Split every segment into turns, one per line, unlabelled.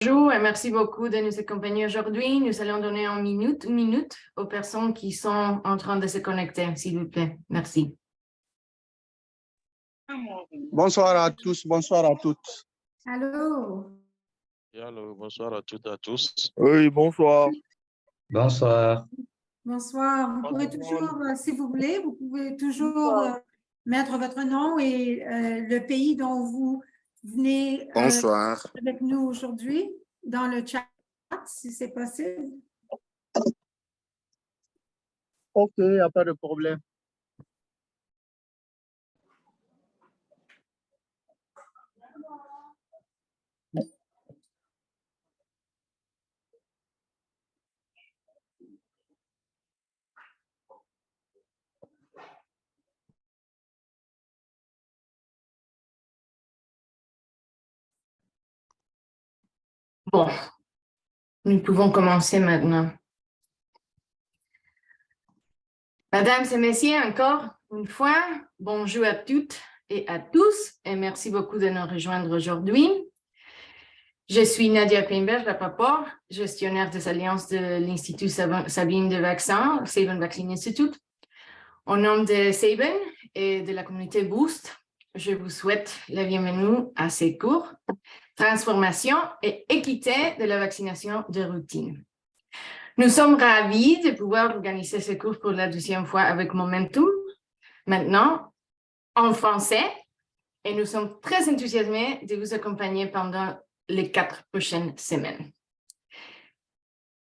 Bonjour et merci beaucoup de nous accompagner aujourd'hui. Nous allons donner une minute aux personnes qui sont en train de se connecter, s'il vous plaît. Merci.
Bonsoir à tous, bonsoir à toutes.
Allô?
Allô, bonsoir à toutes et à tous.
Oui, bonsoir.
Bonsoir.
Bonsoir. Vous pouvez toujours, si vous voulez, vous pouvez toujours mettre votre nom et le pays dont vous venez
Bonsoir.
avec nous aujourd'hui dans le chat, si c'est possible.
Ok, il n'y a pas de problème.
Bon, nous pouvons commencer maintenant. Mesdames et messieurs, encore une fois, bonjour à toutes et à tous et merci beaucoup de nous rejoindre aujourd'hui. Je suis Nadia Kleinberg-Rapaport, gestionnaire des alliances de l'Institut Sabine de Vaccins, Sabin Vaccine Institute. Au nom de Sabin et de la communauté Boost, je vous souhaite la bienvenue à ces cours Transformation et équité de la vaccination de routine. Nous sommes ravis de pouvoir organiser ce cours pour la deuxième fois avec Momentum, maintenant en français, et nous sommes très enthousiasmés de vous accompagner pendant les 4 prochaines semaines.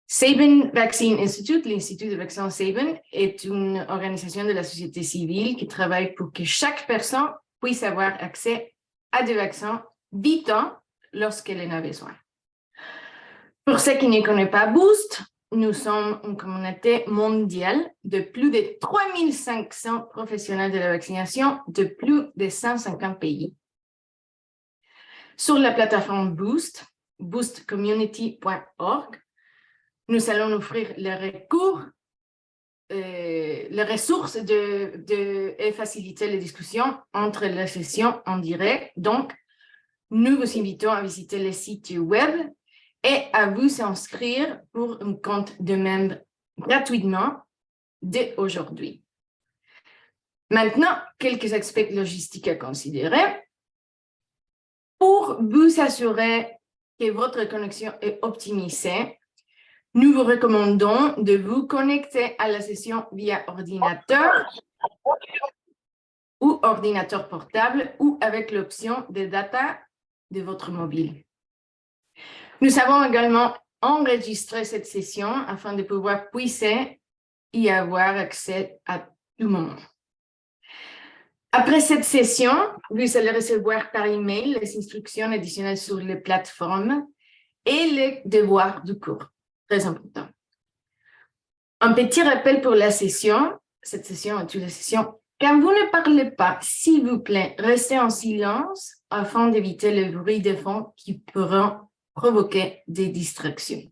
Sabin Vaccine Institute, l'Institut de vaccins Sabin, est une organisation de la société civile qui travaille pour que chaque personne puisse avoir accès à des vaccins vite lorsqu'elle en a besoin. Pour ceux qui ne connaissent pas Boost, nous sommes une communauté mondiale de plus de 3500 professionnels de la vaccination de plus de 150 pays. Sur la plateforme Boost, boostcommunity.org, nous allons offrir les recours, les ressources et faciliter les discussions entre les sessions en direct. Donc, nous vous invitons à visiter le site web et à vous inscrire pour un compte de membre gratuitement dès aujourd'hui. Maintenant, quelques aspects logistiques à considérer. Pour vous assurer que votre connexion est optimisée, nous vous recommandons de vous connecter à la session via ordinateur ou ordinateur portable ou avec l'option de data de votre mobile. Nous avons également enregistré cette session afin de pouvoir puiser y avoir accès à tout moment. Après cette session, vous allez recevoir par email les instructions additionnelles sur les plateformes et les devoirs du cours. Très important. Un petit rappel pour la session. Cette session est une session. Quand vous ne parlez pas, s'il vous plaît, restez en silence afin d'éviter le bruit de fond qui pourront provoquer des distractions.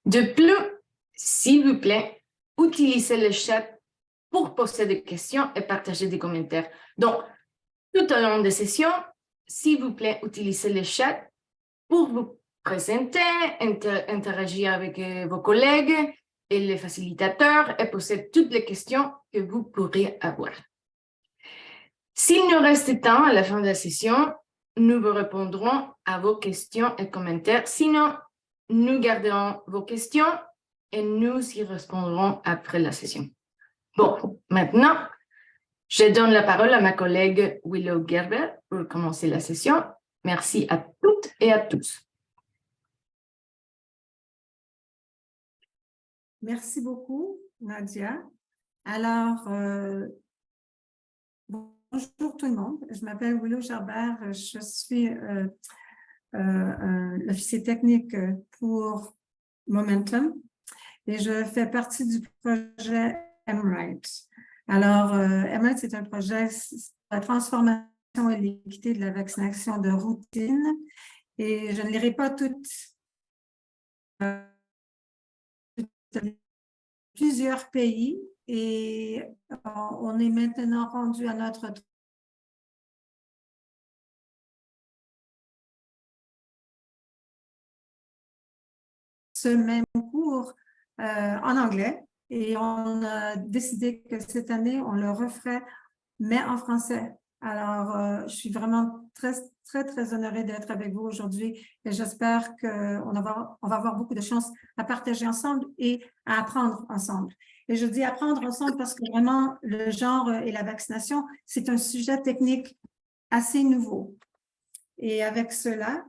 De plus, s'il vous plaît, utilisez le chat pour poser des questions et partager des commentaires. Donc, tout au long des sessions, s'il vous plaît, utilisez le chat pour vous présenter, interagir avec vos collègues et les facilitateurs et poser toutes les questions que vous pourriez avoir. S'il nous reste temps à la fin de la session, nous vous répondrons à vos questions et commentaires. Sinon, nous garderons vos questions et nous y répondrons après la session. Bon, maintenant, je donne la parole à ma collègue Willow Gerber pour commencer la session. Merci à toutes et à tous.
Merci beaucoup, Nadia. Alors, bonjour tout le monde. Je m'appelle Willow Gerber. Je suis l'officier technique pour Momentum et je fais partie du projet MRIGHT. Alors, MRIGHT, c'est un projet de la transformation et l'équité de la vaccination de routine et je ne lirai pas toutes plusieurs pays et on est maintenant rendu à notre ce même cours en anglais et on a décidé que cette année, on le referait, mais en français. Alors, je suis vraiment très honorée d'être avec vous aujourd'hui et j'espère qu'on va avoir beaucoup de chance à partager ensemble et à apprendre ensemble. Et je dis apprendre ensemble parce que vraiment, le genre et la vaccination, c'est un sujet technique assez nouveau. Et avec cela,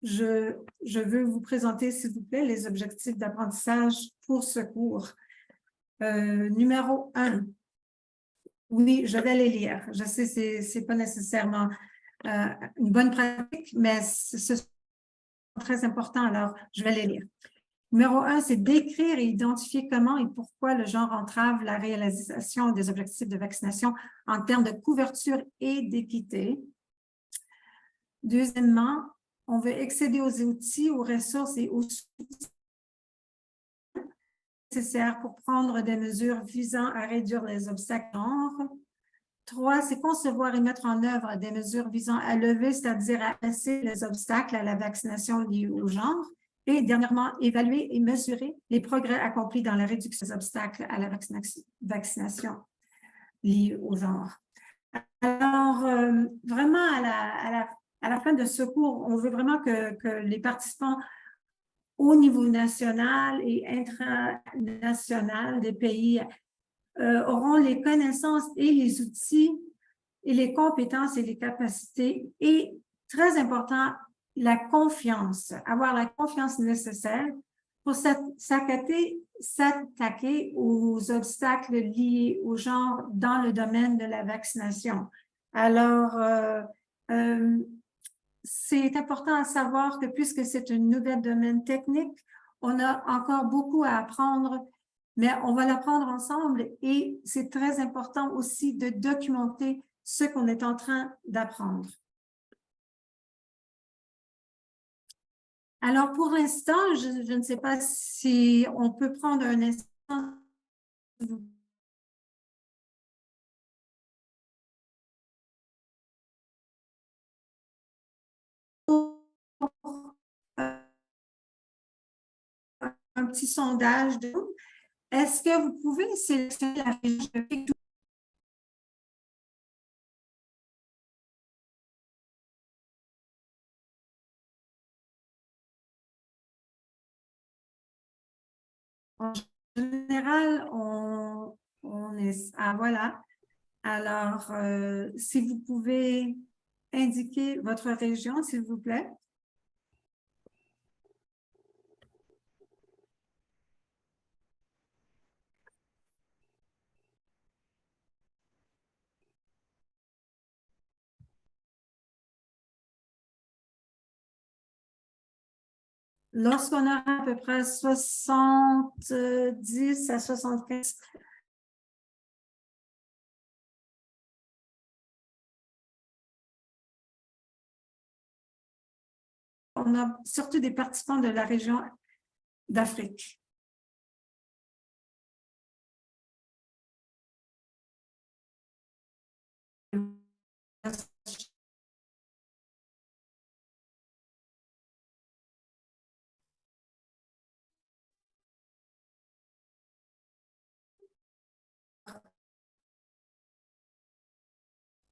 je veux vous présenter, s'il vous plaît, les objectifs d'apprentissage pour ce cours. Numéro 1. Oui, je vais les lire. Je sais que ce n'est pas nécessairement une bonne pratique, mais ce sont très importants, alors je vais les lire. Numéro 1, c'est décrire et identifier comment et pourquoi le genre entrave la réalisation des objectifs de vaccination en termes de couverture et d'équité. Deuxièmement, on veut accéder aux outils, aux ressources et aux outils nécessaires pour prendre des mesures visant à réduire les obstacles au genre. 3, c'est concevoir et mettre en œuvre des mesures visant à lever, c'est-à-dire à casser les obstacles à la vaccination liés au genre. Et dernièrement, évaluer et mesurer les progrès accomplis dans la réduction des obstacles à la vaccination liés au genre. Alors, vraiment, à la fin de ce cours, on veut vraiment que les participants au niveau national et international des pays auront les connaissances et les outils et les compétences et les capacités et, très important, la confiance, avoir la confiance nécessaire pour s'attaquer aux obstacles liés au genre dans le domaine de la vaccination. Alors, c'est important à savoir que puisque c'est un nouvel domaine technique, on a encore beaucoup à apprendre, mais on va l'apprendre ensemble et c'est très important aussi de documenter ce qu'on est en train d'apprendre. Alors, pour l'instant, je ne sais pas si on peut prendre un instant. Un petit sondage. Est-ce que vous pouvez sélectionner la fiche de pic? En général, on est... Ah, voilà. Alors, si vous pouvez indiquer votre région, s'il vous plaît. Lorsqu'on a à peu près 70 à 75, on a surtout des participants de la région d'Afrique.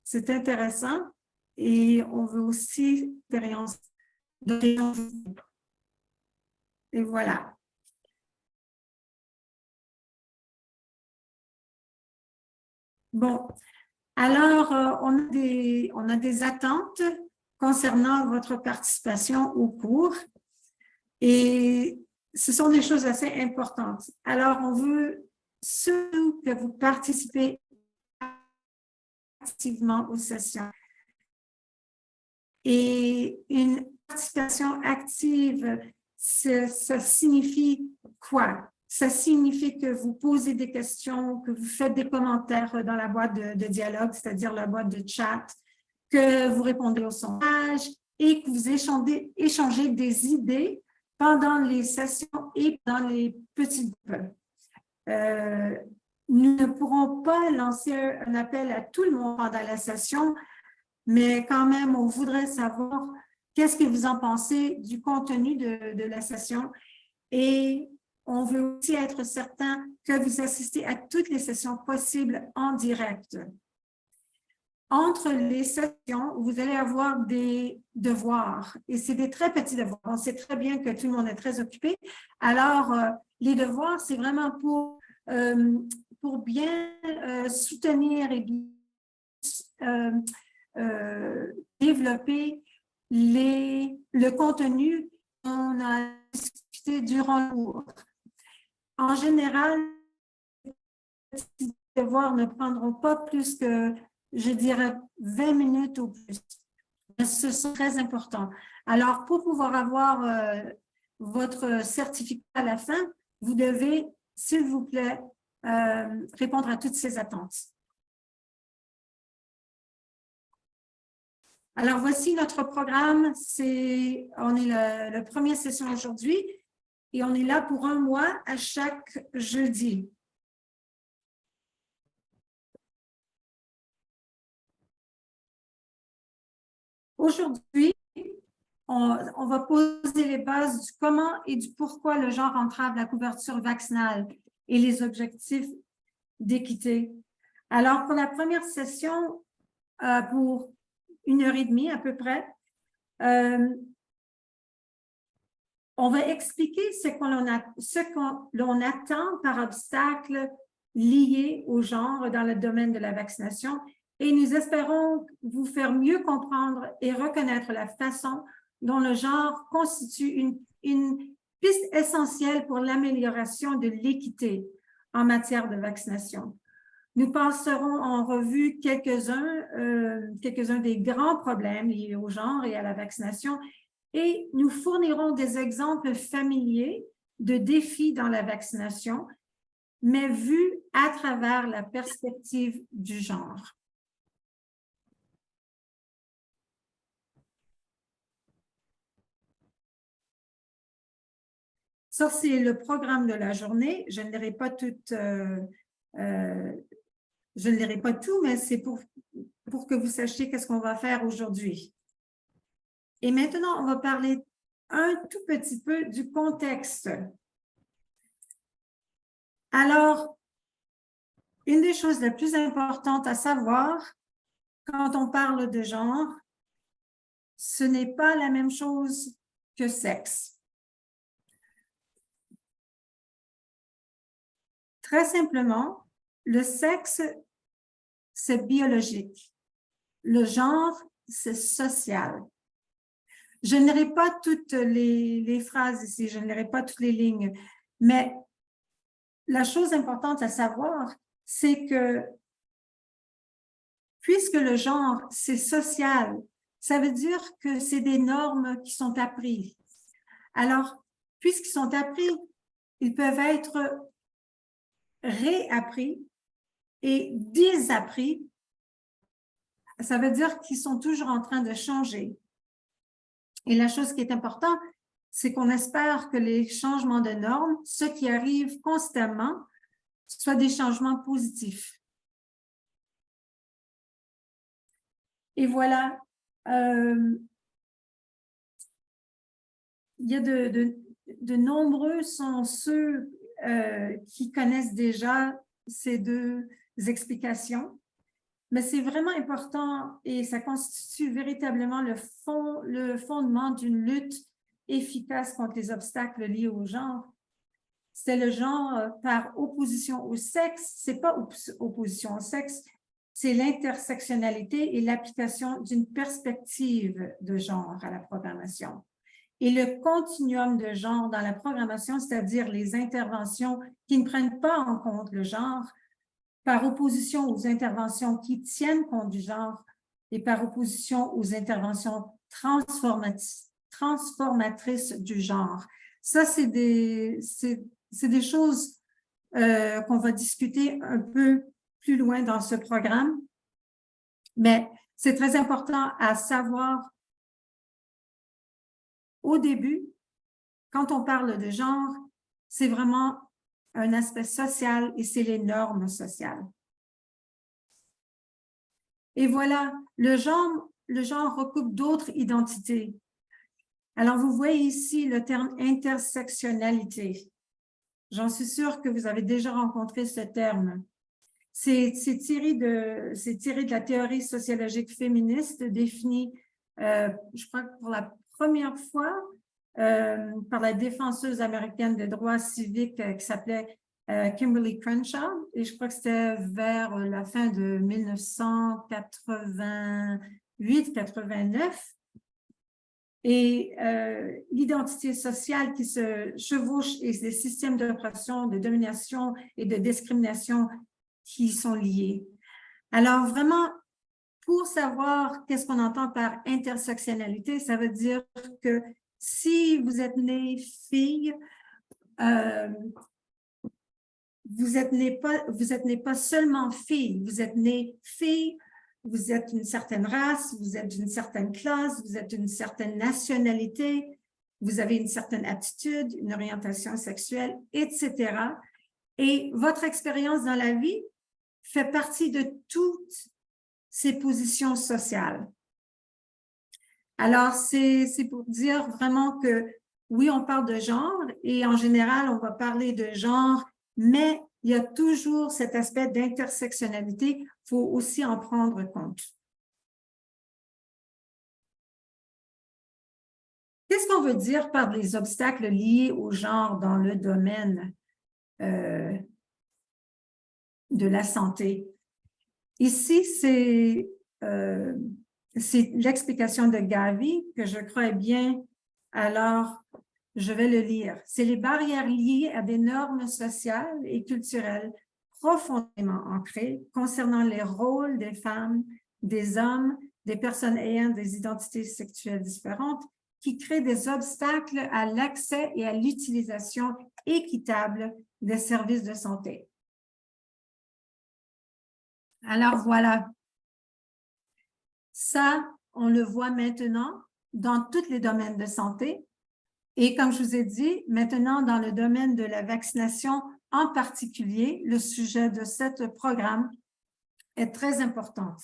C'est intéressant et on veut aussi l'expérience de région. Et voilà. Bon, alors on a des attentes concernant votre participation au cours et ce sont des choses assez importantes. Alors, on veut surtout que vous participez activement aux sessions. Et une participation active, ça signifie quoi? Ça signifie que vous posez des questions, que vous faites des commentaires dans la boîte de dialogue, c'est-à-dire la boîte de chat, que vous répondez au sondage et que vous échangez des idées pendant les sessions et dans les petits groupes. Nous ne pourrons pas lancer un appel à tout le monde pendant la session, mais quand même, on voudrait savoir qu'est-ce que vous en pensez du contenu de la session. Et on veut aussi être certain que vous assistez à toutes les sessions possibles en direct. Entre les sessions, vous allez avoir des devoirs et c'est des très petits devoirs. On sait très bien que tout le monde est très occupé. Alors, les devoirs, c'est vraiment pour bien soutenir et développer le contenu qu'on a discuté durant le cours. En général, les devoirs ne prendront pas plus que, je dirais, 20 minutes ou plus. Ce sont très importants. Alors, pour pouvoir avoir votre certificat à la fin, vous devez, s'il vous plaît, répondre à toutes ces attentes. Alors, voici notre programme. On est la première session aujourd'hui et on est là pour 1 mois à chaque jeudi. Aujourd'hui, on va poser les bases du comment et du pourquoi le genre entrave la couverture vaccinale et les objectifs d'équité. Alors, pour la première session, pour 1h30 à peu près, on va expliquer ce que l'on attend par obstacle lié au genre dans le domaine de la vaccination et nous espérons vous faire mieux comprendre et reconnaître la façon dont le genre constitue une piste essentielle pour l'amélioration de l'équité en matière de vaccination. Nous passerons en revue quelques-uns des grands problèmes liés au genre et à la vaccination et nous fournirons des exemples familiers de défis dans la vaccination, mais vus à travers la perspective du genre. Ça, c'est le programme de la journée. Je ne lirai pas je ne lirai pas tout, mais c'est pour que vous sachiez qu'est-ce qu'on va faire aujourd'hui. Et maintenant, on va parler un tout petit peu du contexte. Alors, une des choses les plus importantes à savoir quand on parle de genre, ce n'est pas la même chose que sexe. Très simplement, le sexe, c'est biologique. Le genre, c'est social. Je ne lirai pas toutes les phrases ici, je ne lirai pas toutes les lignes, mais la chose importante à savoir, c'est que puisque le genre, c'est social, ça veut dire que c'est des normes qui sont apprises. Alors, puisqu'ils sont appris, ils peuvent être réappris et désappris. Ça veut dire qu'ils sont toujours en train de changer. Et la chose qui est importante, c'est qu'on espère que les changements de normes, ceux qui arrivent constamment, soient des changements positifs. Et voilà, il y a de nombreux sont ceux qui connaissent déjà ces deux explications, mais c'est vraiment important et ça constitue véritablement le fondement d'une lutte efficace contre les obstacles liés au genre. C'est le genre par opposition au sexe, c'est pas opposition au sexe, c'est l'intersectionnalité et l'application d'une perspective de genre à la programmation. Et le continuum de genre dans la programmation, c'est-à-dire les interventions qui ne prennent pas en compte le genre, par opposition aux interventions qui tiennent compte du genre et par opposition aux interventions transformatrices du genre. Ça, c'est des choses qu'on va discuter un peu plus loin dans ce programme, mais c'est très important à savoir au début, quand on parle de genre, c'est vraiment un aspect social et c'est les normes sociales. Et voilà, le genre recoupe d'autres identités. Alors, vous voyez ici le terme intersectionnalité. J'en suis sûre que vous avez déjà rencontré ce terme. C'est tiré de la théorie sociologique féministe définie, je crois que pour la première fois, par la défenseuse américaine des droits civiques qui s'appelait Kimberly Crenshaw, et je crois que c'était vers la fin de 1988-89. Et l'identité sociale qui se chevauche et les systèmes d'oppression, de domination et de discrimination qui sont liés. Alors, vraiment, pour savoir qu'est-ce qu'on entend par intersectionnalité, ça veut dire que si vous êtes née fille, vous êtes née pas seulement fille, vous êtes née fille, vous êtes d'une certaine race, vous êtes d'une certaine classe, vous êtes d'une certaine nationalité, vous avez une certaine attitude, une orientation sexuelle, etc. Et votre expérience dans la vie fait partie de toutes ces positions sociales. Alors, c'est pour dire vraiment que oui, on parle de genre et en général, on va parler de genre, mais il y a toujours cet aspect d'intersectionnalité, il faut aussi en prendre compte. Qu'est-ce qu'on veut dire par les obstacles liés au genre dans le domaine de la santé? Ici, c'est l'explication de Gavi que je crois bien, alors je vais le lire. C'est les barrières liées à des normes sociales et culturelles profondément ancrées concernant les rôles des femmes, des hommes, des personnes ayant des identités sexuelles différentes qui créent des obstacles à l'accès et à l'utilisation équitable des services de santé. Alors voilà, ça, on le voit maintenant dans tous les domaines de santé. Et comme je vous ai dit, maintenant dans le domaine de la vaccination en particulier, le sujet de ce programme est très important.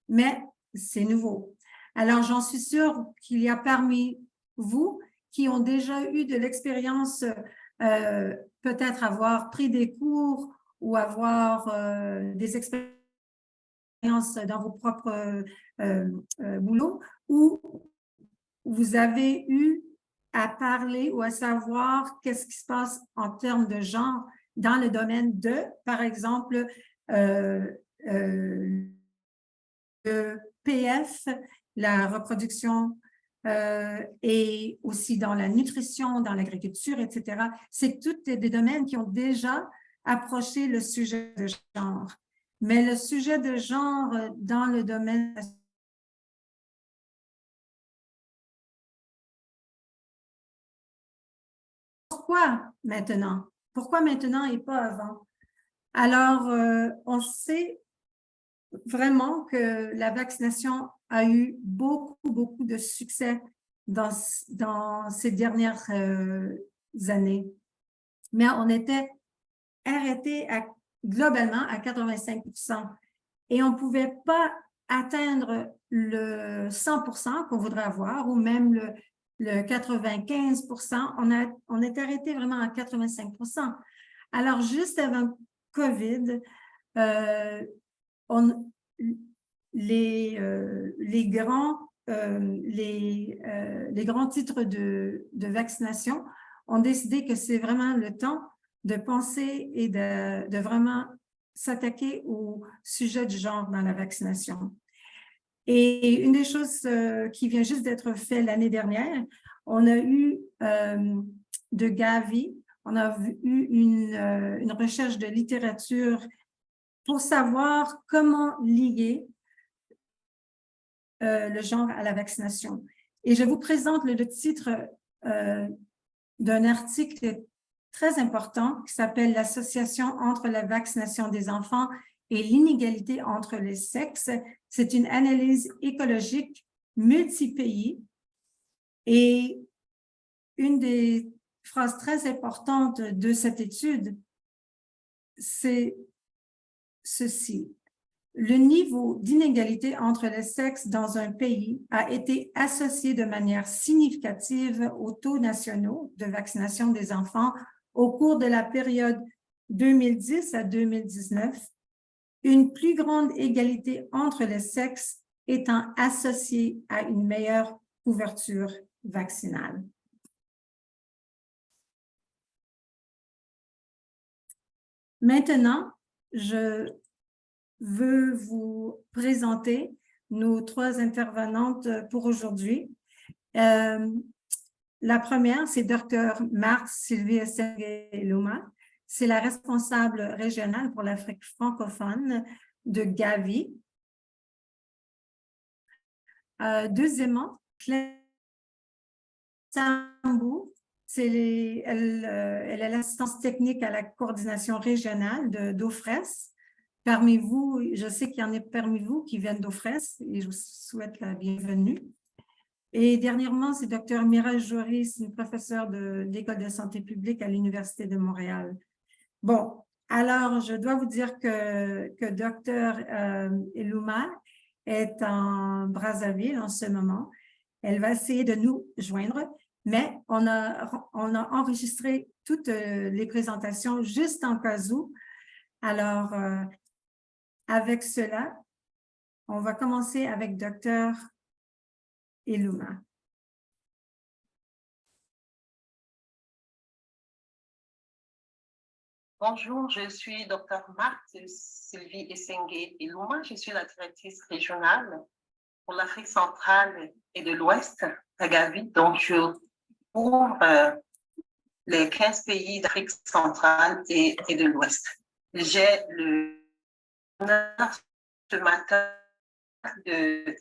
Mais c'est nouveau. Alors, j'en suis sûre qu'il y a parmi vous qui ont déjà eu de l'expérience, peut-être avoir pris des cours ou avoir des expériences dans vos propres boulots, où vous avez eu à parler ou à savoir qu'est-ce qui se passe en termes de genre dans le domaine de, par exemple, le PF, la reproduction et aussi dans la nutrition, dans l'agriculture, etc. C'est tous des domaines qui ont déjà approché le sujet de genre. Mais le sujet de genre dans le domaine pourquoi maintenant? Pourquoi maintenant et pas avant? Alors, on sait vraiment que la vaccination a eu beaucoup de succès dans ces dernières années. Mais on était arrêté globalement à 85%. Et on ne pouvait pas atteindre le 100% qu'on voudrait avoir ou même le 95%. On est arrêté vraiment à 85%. Alors, juste avant COVID, les grands titres de vaccination ont décidé que c'est vraiment le temps de penser et de vraiment s'attaquer au sujet du genre dans la vaccination. Et une des choses qui vient juste d'être faite l'année dernière, on a eu de Gavi, on a eu une recherche de littérature pour savoir comment lier le genre à la vaccination. Et je vous présente le titre d'un article très important qui s'appelle « L'association entre la vaccination des enfants et l'inégalité entre les sexes ». C'est une analyse écologique multi-pays et une des phrases très importantes de cette étude, c'est ceci. Le niveau d'inégalité entre les sexes dans un pays a été associé de manière significative aux taux nationaux de vaccination des enfants au cours de la période 2010 à 2019, une plus grande égalité entre les sexes étant associée à une meilleure couverture vaccinale. Maintenant, je veux vous présenter nos 3 intervenantes pour aujourd'hui. La première, c'est Dr. Marthe Sylvie Essengé-Luma. C'est la responsable régionale pour l'Afrique francophone de Gavi. Deuxièmement, Claire Sambou, elle est l'assistance technique à la coordination régionale d'OFRES. Parmi vous, je sais qu'il y en a parmi vous qui viennent d'OFRES et je vous souhaite la bienvenue. Et dernièrement, c'est Dr. Mira Joris, une professeure de l'École de santé publique à l'Université de Montréal. Bon, alors je dois vous dire que Dr. Eluma est en Brazzaville en ce moment. Elle va essayer de nous joindre, mais on a enregistré toutes les présentations juste en cas où. Alors, avec cela, on va commencer avec Dr. Eluma.
Bonjour, je suis Dr. Marthe Sylvie Essengé-Luma. Je suis la directrice régionale pour l'Afrique centrale et de l'Ouest à Gavi. Donc, je couvre les 15 pays d'Afrique centrale et de l'Ouest. J'ai l'honneur ce matin de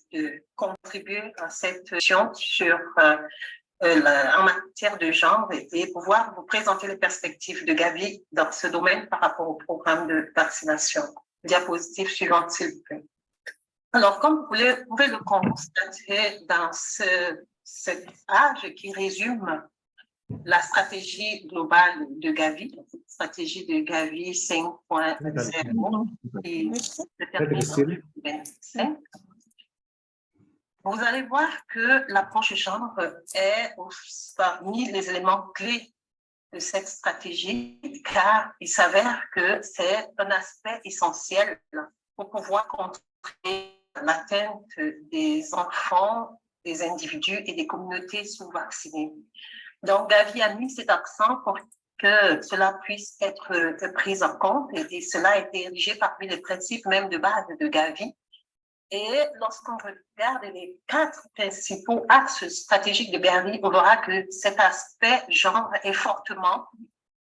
contribuer à cette session sur en matière de genre et pouvoir vous présenter les perspectives de Gavi dans ce domaine par rapport au programme de vaccination. Diapositive suivante, s'il vous plaît. Alors, comme vous pouvez le constater dans cette page qui résume la stratégie globale de Gavi, la stratégie de Gavi 5.0 qui se termine en 2025. Vous allez voir que l'approche genre est parmi les éléments clés de cette stratégie, car il s'avère que c'est un aspect essentiel pour pouvoir contrer l'atteinte des enfants, des individus et des communautés sous-vaccinées. Donc, Gavi a mis cet accent pour que cela puisse être pris en compte et cela a été érigé parmi les principes même de base de Gavi. Et lorsqu'on regarde les 4 principaux axes stratégiques de Gavi, on verra que cet aspect genre est fortement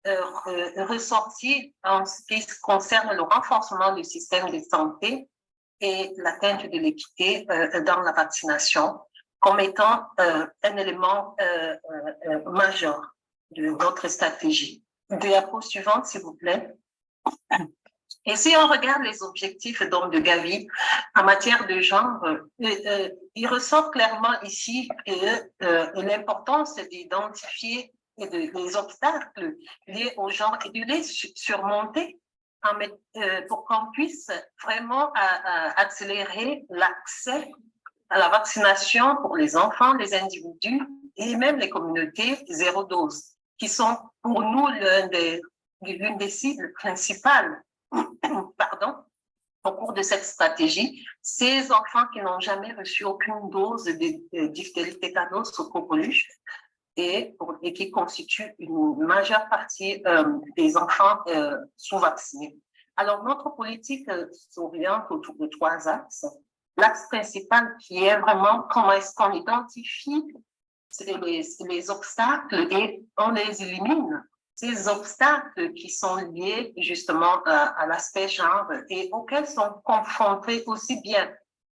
ressorti en ce qui concerne le renforcement du système de santé et l'atteinte de l'équité dans la vaccination comme étant un élément majeur de notre stratégie. Diapo suivante, s'il vous plaît. Et si on regarde les objectifs donc, de Gavi en matière de genre, il ressort clairement ici l'importance d'identifier les obstacles liés au genre et de les surmonter pour qu'on puisse vraiment accélérer l'accès à la vaccination pour les enfants, les individus et même les communautés zéro dose, qui sont pour nous l'une des cibles principales au cours de cette stratégie, ces enfants qui n'ont jamais reçu aucune dose de diphtérie, tétanos ou coqueluche et qui constituent une majeure partie des enfants sous-vaccinés. Alors, notre politique s'oriente autour de 3 axes. L'axe principal qui est vraiment comment est-ce qu'on identifie les obstacles et on les élimine. Ces obstacles qui sont liés justement à l'aspect genre et auxquels sont confrontés aussi bien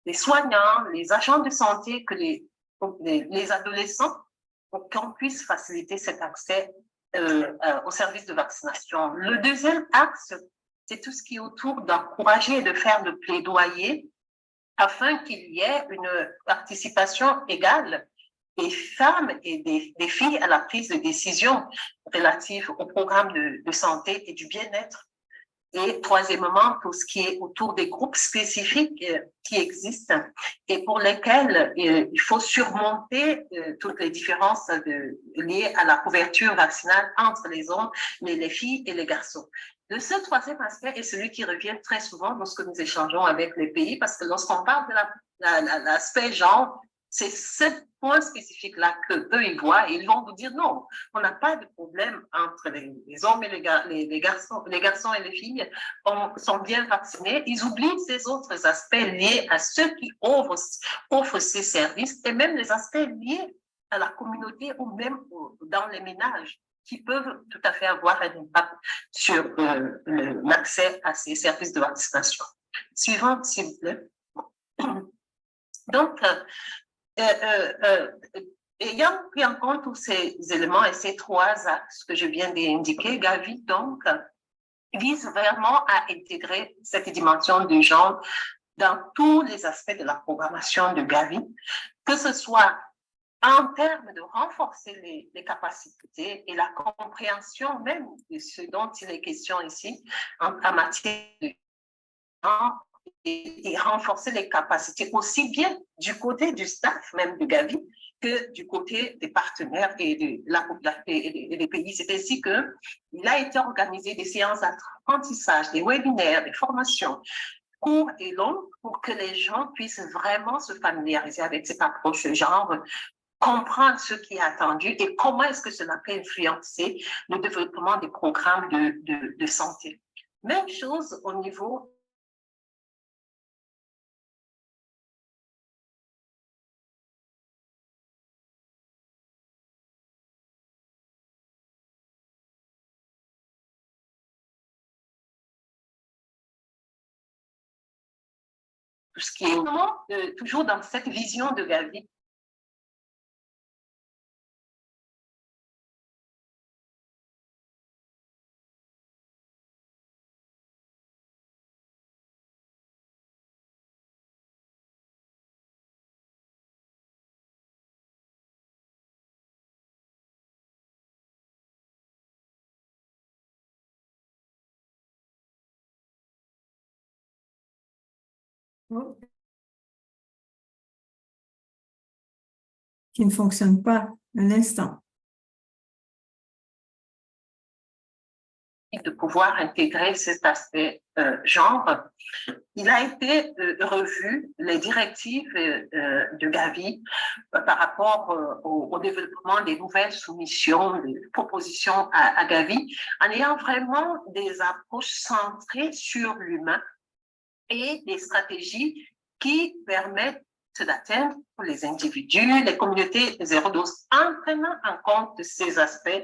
les soignants, les agents de santé que les adolescents pour qu'on puisse faciliter cet accès au service de vaccination. Le deuxième axe, c'est tout ce qui est autour d'encourager et de faire le plaidoyer afin qu'il y ait une participation égale des femmes et des filles à la prise de décision relative au programme de santé et du bien-être Et troisièmement, tout ce qui est autour des groupes spécifiques qui existent et pour lesquels il faut surmonter toutes les différences liées à la couverture vaccinale entre les hommes, les filles et les garçons. Le seul troisième aspect est celui qui revient très souvent lorsque nous échangeons avec les pays, parce que lorsqu'on parle de l'aspect genre, c'est ce point spécifique-là qu'eux, ils voient et ils vont vous dire non, on n'a pas de problème entre les hommes et les garçons et les filles sont bien vaccinés. Ils oublient ces autres aspects liés à ceux qui offrent ces services et même les aspects liés à la communauté ou même dans les ménages qui peuvent tout à fait avoir un impact sur l'accès à ces services de vaccination. Suivante, s'il vous plaît. Donc, ayant pris en compte tous ces éléments et ces trois axes que je viens d'indiquer, Gavi, donc, vise vraiment à intégrer cette dimension de genre dans tous les aspects de la programmation de Gavi, que ce soit en termes de renforcer les capacités et la compréhension même de ce dont il est question ici en matière de genre, et renforcer les capacités aussi bien du côté du staff même de Gavi que du côté des partenaires et des pays. C'est ainsi qu'il a été organisé des séances d'apprentissage, des webinaires, des formations courts et longs pour que les gens puissent vraiment se familiariser avec cette approche de genre, comprendre ce qui est attendu et comment est-ce que cela peut influencer le développement des programmes de santé. Même chose au niveau tout ce qui est vraiment toujours dans cette vision de Gavi.
Oh. Qui ne fonctionne pas un instant.
De pouvoir intégrer cet aspect genre, il a été revu, les directives de Gavi par rapport au développement des nouvelles soumissions, des propositions à Gavi, en ayant vraiment des approches centrées sur l'humain et des stratégies qui permettent d'atteindre pour les individus, les communautés zéro dose, en prenant en compte ces aspects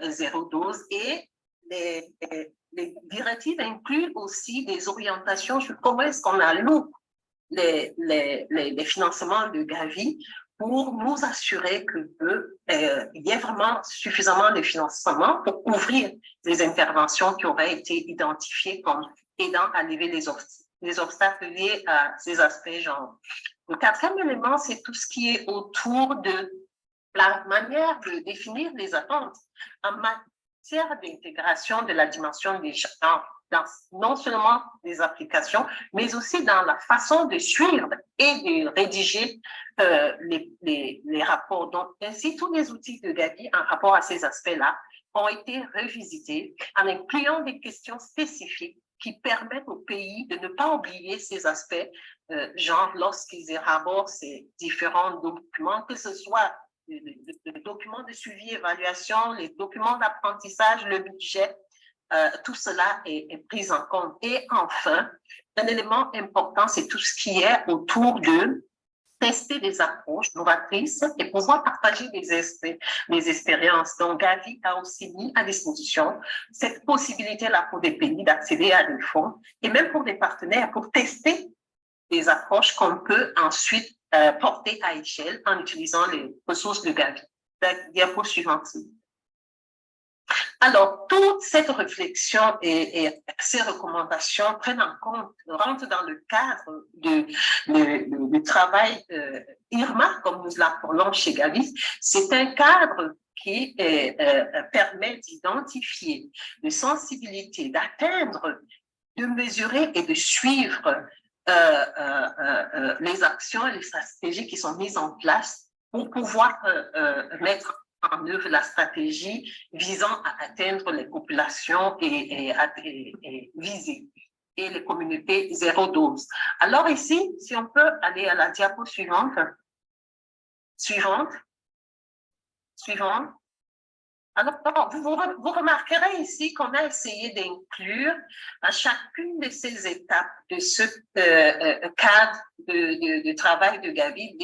zéro dose et les directives incluent aussi des orientations sur comment est-ce qu'on alloue les financements de Gavi pour nous assurer qu'il y ait vraiment suffisamment de financement pour couvrir les interventions qui auraient été identifiées comme aidant à lever les obstacles liés à ces aspects genre. Le quatrième élément, c'est tout ce qui est autour de la manière de définir les attentes en matière d'intégration de la dimension des genres, dans non seulement des applications, mais aussi dans la façon de suivre et de rédiger les rapports. Donc, ainsi, tous les outils de Gavi en rapport à ces aspects-là ont été revisités en incluant des questions spécifiques qui permettent au pays de ne pas oublier ces aspects, genre lorsqu'ils élaborent ces différents documents, que ce soit les documents de suivi, évaluation, les documents d'apprentissage, le budget, tout cela est pris en compte. Et enfin, un élément important, c'est tout ce qui est autour de tester des approches novatrices et pouvoir partager des expériences. Donc, Gavi a aussi mis à disposition cette possibilité-là pour des pays d'accéder à des fonds et même pour des partenaires pour tester des approches qu'on peut ensuite porter à échelle en utilisant les ressources de Gavi. La diapo suivante. Alors, toute cette réflexion et ces recommandations prennent en compte, rentrent dans le cadre du travail IRMA, comme nous l'appelons chez Gavi. C'est un cadre qui permet d'identifier, de sensibilité, d'atteindre, de mesurer et de suivre les actions et les stratégies qui sont mises en place pour pouvoir mettre en œuvre la stratégie visant à atteindre les populations et viser et les communautés zéro dose. Alors ici, si on peut aller à la diapo suivante. Alors, vous remarquerez ici qu'on a essayé d'inclure à chacune de ces étapes de ce cadre de travail de Gavi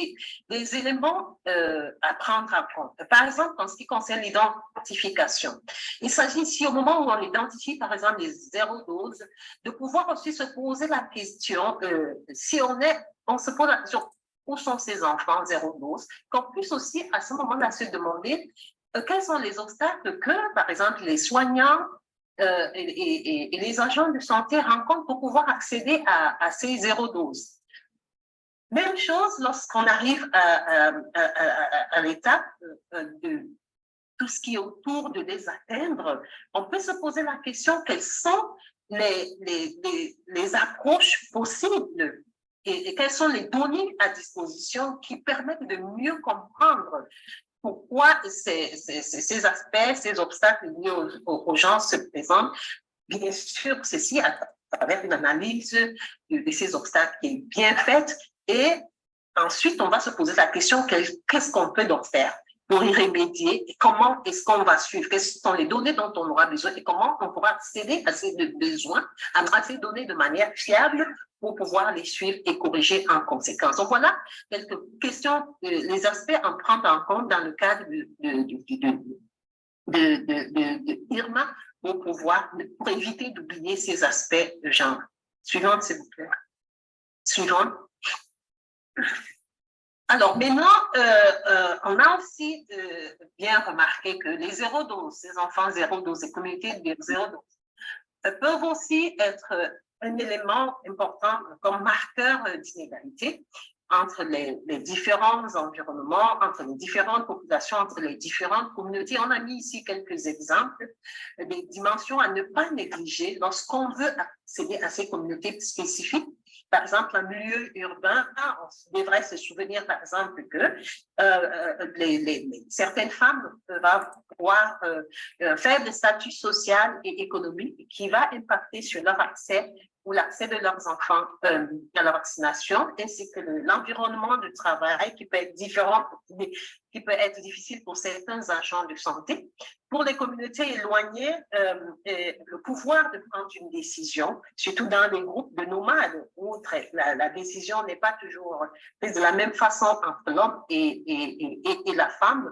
des éléments à prendre en compte. Par exemple, en ce qui concerne l'identification, il s'agit ici, au moment où on identifie, par exemple, les zéro doses, de pouvoir aussi se poser la question, si on se pose la question, où sont ces enfants zéro dose, qu'on puisse aussi à ce moment-là se demander quels sont les obstacles que, par exemple, les soignants et les agents de santé rencontrent pour pouvoir accéder à ces zéro doses. Même chose lorsqu'on arrive à l'étape de tout ce qui est autour de les atteindre, on peut se poser la question, quelles sont les approches possibles et quelles sont les données à disposition qui permettent de mieux comprendre pourquoi ces aspects, ces obstacles liés aux gens se présentent. Bien sûr, ceci à travers une analyse de ces obstacles qui est bien faite. Et ensuite, on va se poser la question, qu'est-ce qu'on peut donc faire pour y remédier et comment est-ce qu'on va suivre, quelles sont les données dont on aura besoin et comment on pourra accéder à ces besoins, à ces données de manière fiable pour pouvoir les suivre et corriger en conséquence. Donc voilà quelques questions, les aspects à prendre en compte dans le cadre de IRMA pour éviter d'oublier ces aspects de genre. Suivante, s'il vous plaît. Suivante. Alors maintenant, on a aussi bien remarqué que les zéro doses, ces enfants zéro dose, les communautés de zéro dose, peuvent aussi être un élément important comme marqueur d'inégalité entre les différents environnements, entre les différentes populations, entre les différentes communautés. On a mis ici quelques exemples des dimensions à ne pas négliger lorsqu'on veut accéder à ces communautés spécifiques. Par exemple, en milieu urbain, on devrait se souvenir, par exemple, que certaines femmes peuvent avoir un faible statut social et économique qui va impacter sur leur accès ou l'accès de leurs enfants à la vaccination, ainsi que l'environnement de travail qui peut être différent, qui peut être difficile pour certains agents de santé. Pour les communautés éloignées, le pouvoir de prendre une décision, surtout dans les groupes de nomades, où la décision n'est pas toujours prise de la même façon entre l'homme et la femme,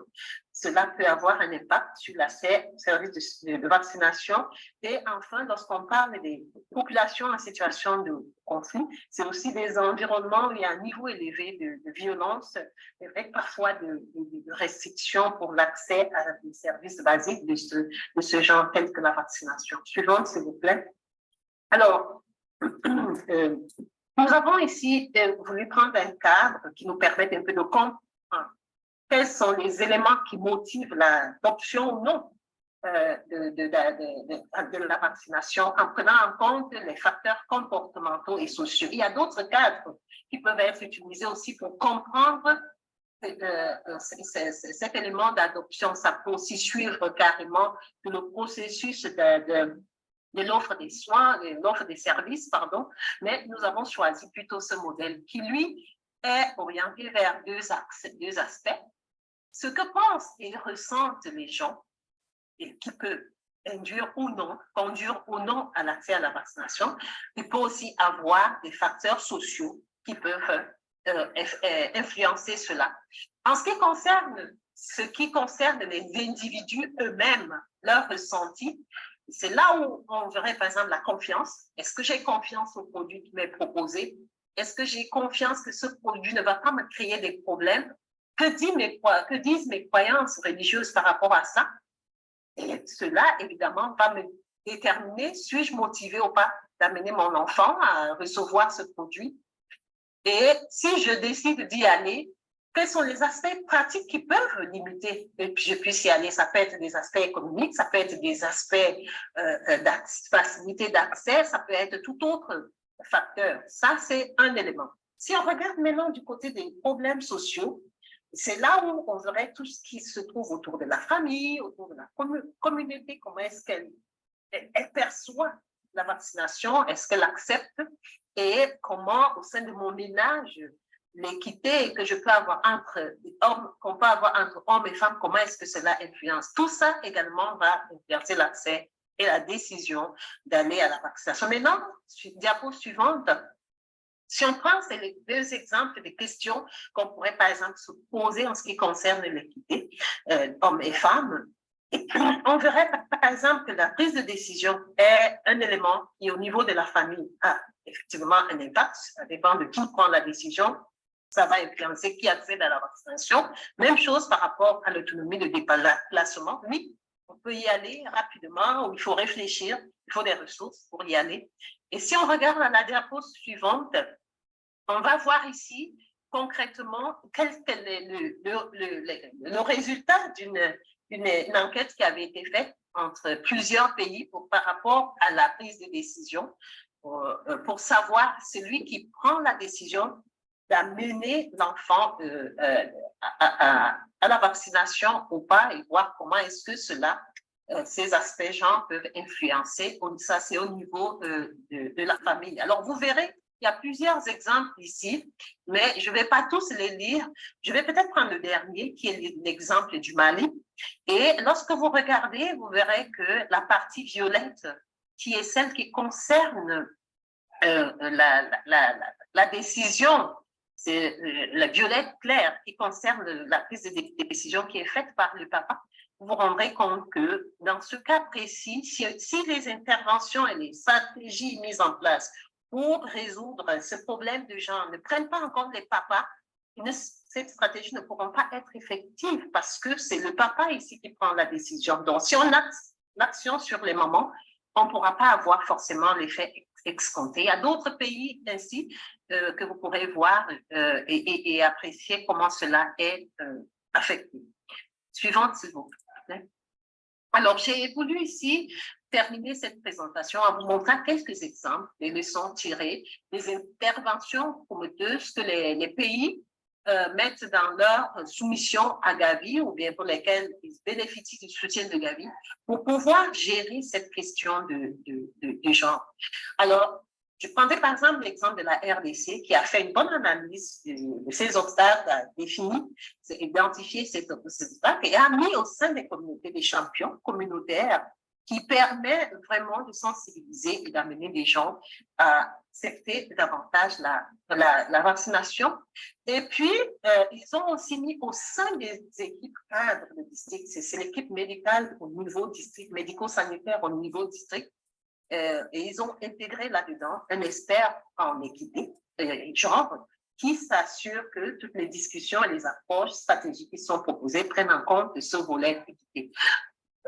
cela peut avoir un impact sur l'accès au service de vaccination. Et enfin, lorsqu'on parle des populations en situation de conflit, c'est aussi des environnements où il y a un niveau élevé de violence, avec parfois de restrictions pour l'accès à des services basiques de ce genre, tels que la vaccination. Suivante, s'il vous plaît. Alors, nous avons ici voulu prendre un cadre qui nous permette un peu de comprendre quels sont les éléments qui motivent l'adoption ou non de la vaccination en prenant en compte les facteurs comportementaux et sociaux. Il y a d'autres cadres qui peuvent être utilisés aussi pour comprendre cet élément d'adoption. Ça peut aussi suivre carrément le processus de l'offre des soins, de l'offre des services, pardon, mais nous avons choisi plutôt ce modèle qui, lui, est orienté vers deux aspects. Ce que pensent et ressentent les gens et qui peut conduire ou non à l'accès à la vaccination. Il peut aussi avoir des facteurs sociaux qui peuvent influencer cela. En ce qui concerne les individus eux-mêmes, leur ressenti, c'est là où on verrait par exemple la confiance. Est-ce que j'ai confiance au produit qui m'est proposé? Est-ce que j'ai confiance que ce produit ne va pas me créer des problèmes? Que disent mes croyances religieuses par rapport à ça? Et cela, évidemment, va me déterminer, suis-je motivée ou pas d'amener mon enfant à recevoir ce produit? Et si je décide d'y aller, quels sont les aspects pratiques qui peuvent limiter que je puisse y aller? Ça peut être des aspects économiques, ça peut être des aspects facilité d'accès, ça peut être tout autre facteur. Ça, c'est un élément. Si on regarde maintenant du côté des problèmes sociaux, c'est là où on verrait tout ce qui se trouve autour de la famille, autour de la communauté, comment est-ce qu'elle perçoit la vaccination, est-ce qu'elle accepte, et comment au sein de mon ménage, l'équité que je peux avoir entre hommes, qu'on peut avoir entre hommes et femmes, comment est-ce que cela influence? Tout ça également va influencer l'accès et la décision d'aller à la vaccination. Maintenant, diapo suivante, si on prend ces deux exemples de questions qu'on pourrait par exemple se poser en ce qui concerne l'équité, hommes et femmes, on verrait par exemple que la prise de décision est un élément qui au niveau de la famille a effectivement un impact, ça dépend de qui prend la décision, ça va influencer qui accède à la vaccination. Même chose par rapport à l'autonomie de déplacement. Oui, on peut y aller rapidement, il faut réfléchir, il faut des ressources pour y aller. Et si on regarde à la diapo suivante, on va voir ici concrètement quel est le résultat d'une enquête qui avait été faite entre plusieurs pays par rapport à la prise de décision pour savoir celui qui prend la décision d'amener l'enfant à la vaccination ou pas et voir comment est-ce que ces aspects genre peuvent influencer. Ça, c'est au niveau de la famille. Alors, vous verrez, il y a plusieurs exemples ici, mais je ne vais pas tous les lire. Je vais peut-être prendre le dernier, qui est l'exemple du Mali. Et lorsque vous regardez, vous verrez que la partie violette, qui est celle qui concerne la décision, c'est la violette claire qui concerne la prise de décision qui est faite par le papa, vous vous rendrez compte que dans ce cas précis, si les interventions et les stratégies mises en place pour résoudre ce problème de genre ne prennent pas en compte les papas, cette stratégie ne pourront pas être effective parce que c'est le papa ici qui prend la décision. Donc, si on a l'action sur les mamans, on ne pourra pas avoir forcément l'effet escompté. Il y a d'autres pays ainsi que vous pourrez voir et apprécier comment cela est affecté. Suivante, s'il vous plaît. Alors, j'ai voulu ici terminer cette présentation en vous montrant quelques exemples des leçons tirées, des interventions prometteuses que les pays mettent dans leur soumission à Gavi ou bien pour lesquelles ils bénéficient du soutien de Gavi pour pouvoir gérer cette question de genre. Alors, je prendrai par exemple l'exemple de la RDC qui a fait une bonne analyse de ces obstacles, a défini, identifié ces obstacles et a mis au sein des communautés des champions communautaires qui permet vraiment de sensibiliser et d'amener les gens à accepter davantage la vaccination. Et puis, ils ont aussi mis au sein des équipes cadres de district, c'est l'équipe médicale au niveau district, médico-sanitaire au niveau district, et ils ont intégré là-dedans un expert en équité, genre, qui s'assure que toutes les discussions et les approches stratégiques qui sont proposées prennent en compte ce volet équité.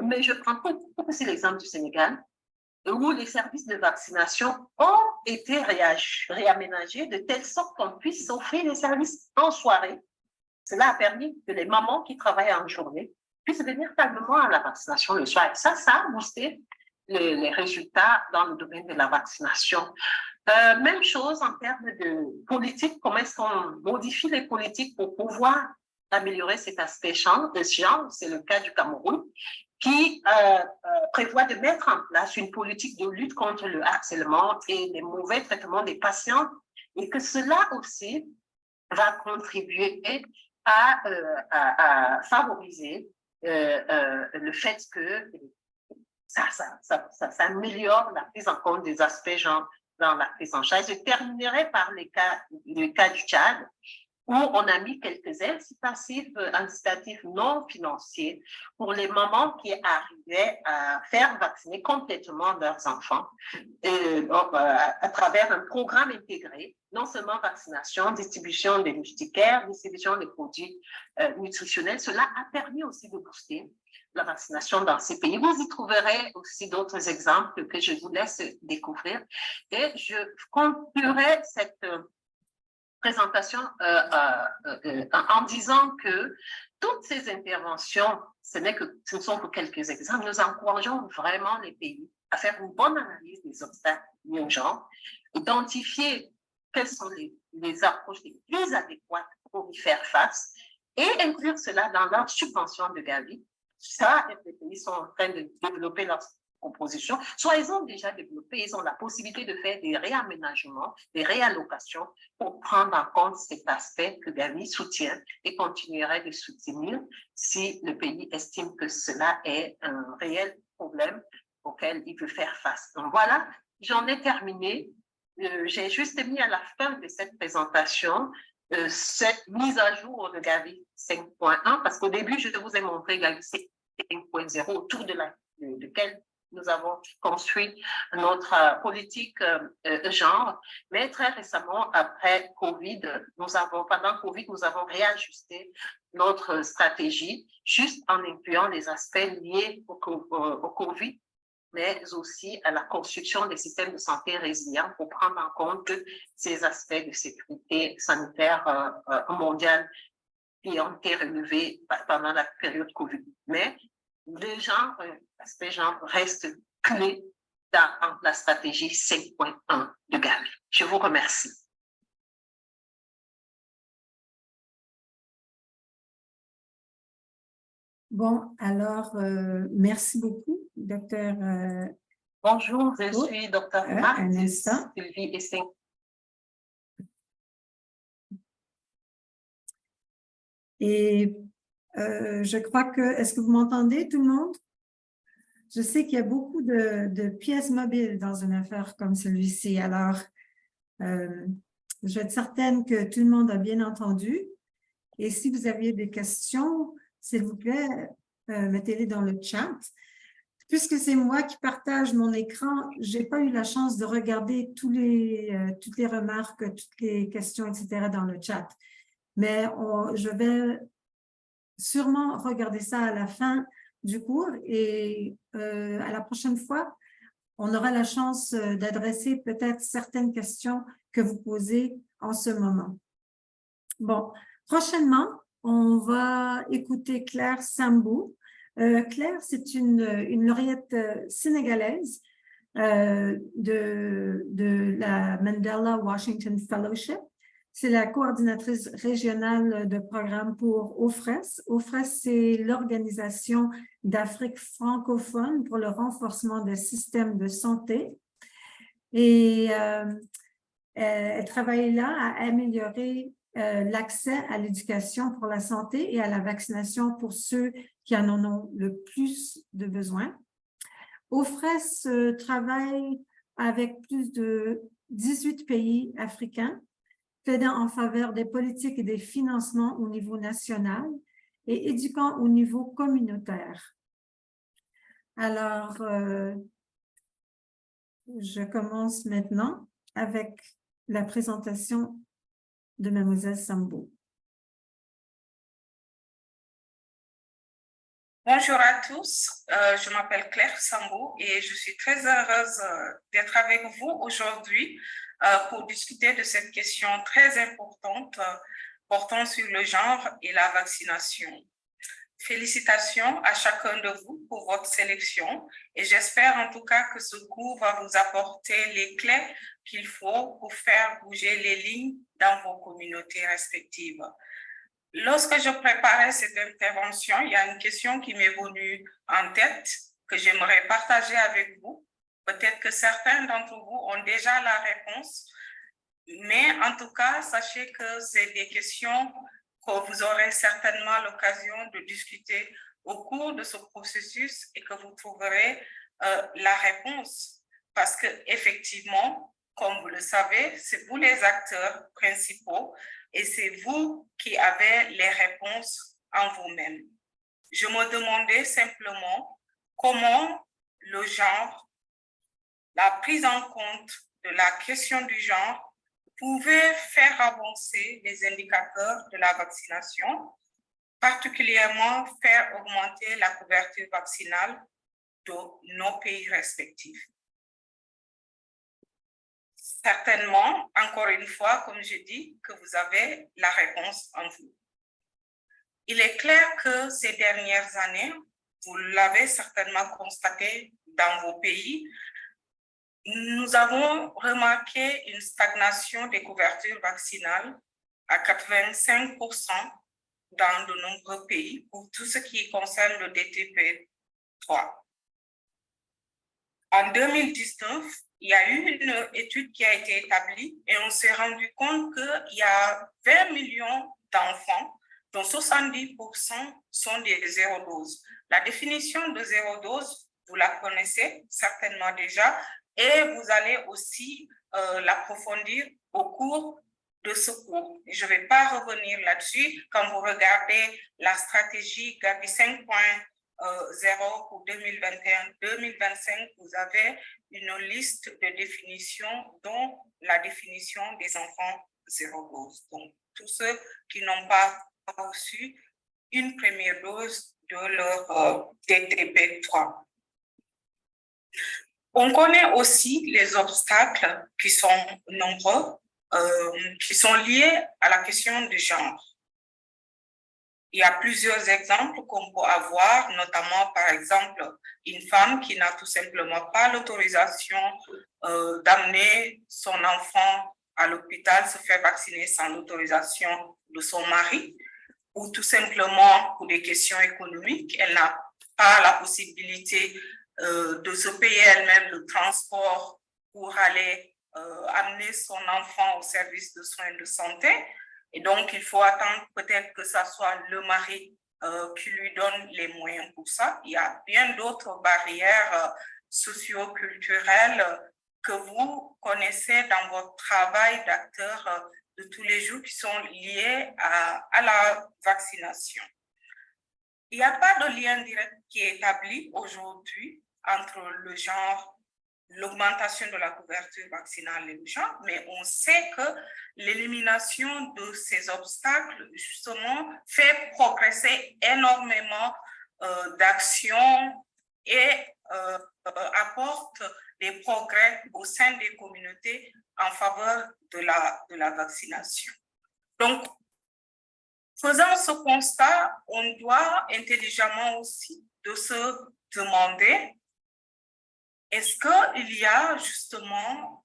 Mais je prends aussi l'exemple du Sénégal, où les services de vaccination ont été réaménagés de telle sorte qu'on puisse offrir les services en soirée. Cela a permis que les mamans qui travaillent en journée puissent venir calmement à la vaccination le soir. Ça a boosté les résultats dans le domaine de la vaccination. Même chose en termes de politique, comment est-ce qu'on modifie les politiques pour pouvoir améliorer cet aspect genre, c'est le cas du Cameroun, qui prévoit de mettre en place une politique de lutte contre le harcèlement et les mauvais traitements des patients, et que cela aussi va contribuer à favoriser le fait que ça améliore la prise en compte des aspects genre dans la prise en charge. Je terminerai par le cas du Tchad, où on a mis quelques incitatifs non financiers pour les mamans qui arrivaient à faire vacciner complètement leurs enfants à travers un programme intégré, non seulement vaccination, distribution des moustiquaires, distribution des produits nutritionnels. Cela a permis aussi de booster la vaccination dans ces pays. Vous y trouverez aussi d'autres exemples que je vous laisse découvrir. Et je conclurai présentation en disant que toutes ces interventions, ce ne sont que quelques exemples. Nous encourageons vraiment les pays à faire une bonne analyse des obstacles liés au genre, identifier quelles sont les approches les plus adéquates pour y faire face et inclure cela dans leur subvention de Gavi. Ça, les pays sont en train de développer leur composition, soit ils ont déjà développé, ils ont la possibilité de faire des réaménagements, des réallocations pour prendre en compte cet aspect que Gavi soutient et continuerait de soutenir si le pays estime que cela est un réel problème auquel il veut faire face. Donc voilà, j'en ai terminé. J'ai juste mis à la fin de cette présentation cette mise à jour de Gavi 5.1 parce qu'au début, je vous ai montré Gavi 5.0 autour de lequel nous avons construit notre politique genre, mais très récemment, après Covid, pendant Covid, nous avons réajusté notre stratégie juste en incluant les aspects liés au Covid, mais aussi à la construction des systèmes de santé résilients pour prendre en compte ces aspects de sécurité sanitaire mondiale qui ont été relevés pendant la période Covid. Mais l'aspect genre reste clé dans la stratégie 5.1 de Gavi. Je vous remercie.
Bon, alors, merci beaucoup, docteur.
Bonjour, je suis docteur
un instant.
Sylvie Essing.
Et je crois que, est-ce que vous m'entendez, tout le monde? Je sais qu'il y a beaucoup de pièces mobiles dans une affaire comme celui-ci. Alors, je vais être certaine que tout le monde a bien entendu. Et si vous aviez des questions, s'il vous plaît, mettez-les dans le chat. Puisque c'est moi qui partage mon écran, je n'ai pas eu la chance de regarder toutes les remarques, toutes les questions, etc. dans le chat. Mais je vais sûrement regarder ça à la fin du cours et à la prochaine fois, on aura la chance d'adresser peut-être certaines questions que vous posez en ce moment. Bon, prochainement, on va écouter Claire Sambou. Claire, c'est une lauréate sénégalaise de la Mandela Washington Fellowship. C'est la coordinatrice régionale de programme pour OFRES. OFRES, c'est l'Organisation d'Afrique francophone pour le renforcement des systèmes de santé. Et elle travaille là à améliorer l'accès à l'éducation pour la santé et à la vaccination pour ceux qui en ont le plus de besoin. OFRES travaille avec plus de 18 pays africains, plaidant en faveur des politiques et des financements au niveau national et éduquant au niveau communautaire. Alors, je commence maintenant avec la présentation de Mademoiselle Sambou.
Bonjour à tous, je m'appelle Claire Sambou et je suis très heureuse d'être avec vous aujourd'hui pour discuter de cette question très importante portant sur le genre et la vaccination. Félicitations à chacun de vous pour votre sélection et j'espère en tout cas que ce cours va vous apporter les clés qu'il faut pour faire bouger les lignes dans vos communautés respectives. Lorsque je préparais cette intervention, il y a une question qui m'est venue en tête que j'aimerais partager avec vous. Peut-être que certains d'entre vous ont déjà la réponse, mais en tout cas, sachez que c'est des questions que vous aurez certainement l'occasion de discuter au cours de ce processus et que vous trouverez la réponse. Parce qu'effectivement, comme vous le savez, c'est vous les acteurs principaux et c'est vous qui avez les réponses en vous-même. Je me demandais simplement comment le genre, la prise en compte de la question du genre pouvait faire avancer les indicateurs de la vaccination, particulièrement faire augmenter la couverture vaccinale de nos pays respectifs. certainement, encore une fois, comme je dis, que vous avez la réponse en vous. Il est clair que ces dernières années, vous l'avez certainement constaté dans vos pays, nous avons remarqué une stagnation des couvertures vaccinales à 85% dans de nombreux pays pour tout ce qui concerne le DTP3. En 2019, il y a eu une étude qui a été établie et on s'est rendu compte qu'il y a 20 millions d'enfants dont 70% sont des zéro dose. La définition de zéro dose, vous la connaissez certainement déjà et vous allez aussi l'approfondir au cours de ce cours. Je ne vais pas revenir là-dessus. Quand vous regardez la stratégie Gavi 5.0 pour 2021-2025, vous avez une liste de définitions, dont la définition des enfants zéro dose. Donc, tous ceux qui n'ont pas reçu une première dose de leur DTP3. On connaît aussi les obstacles qui sont nombreux, qui sont liés à la question du genre. Il y a plusieurs exemples qu'on peut avoir, notamment par exemple une femme qui n'a tout simplement pas l'autorisation d'amener son enfant à l'hôpital se faire vacciner sans l'autorisation de son mari, ou tout simplement pour des questions économiques, elle n'a pas la possibilité de se payer elle-même le transport pour aller amener son enfant au service de soins de santé. Et donc, il faut attendre peut-être que ce soit le mari qui lui donne les moyens pour ça. Il y a bien d'autres barrières socio-culturelles que vous connaissez dans votre travail d'acteur de tous les jours qui sont liées à la vaccination. Il n'y a pas de lien direct qui est établi aujourd'hui entre le genre, l'augmentation de la couverture vaccinale et le genre, mais on sait que l'élimination de ces obstacles, justement, fait progresser énormément d'actions et apporte des progrès au sein des communautés en faveur de la vaccination. Donc, faisant ce constat, on doit intelligemment aussi de se demander est-ce qu'il y a justement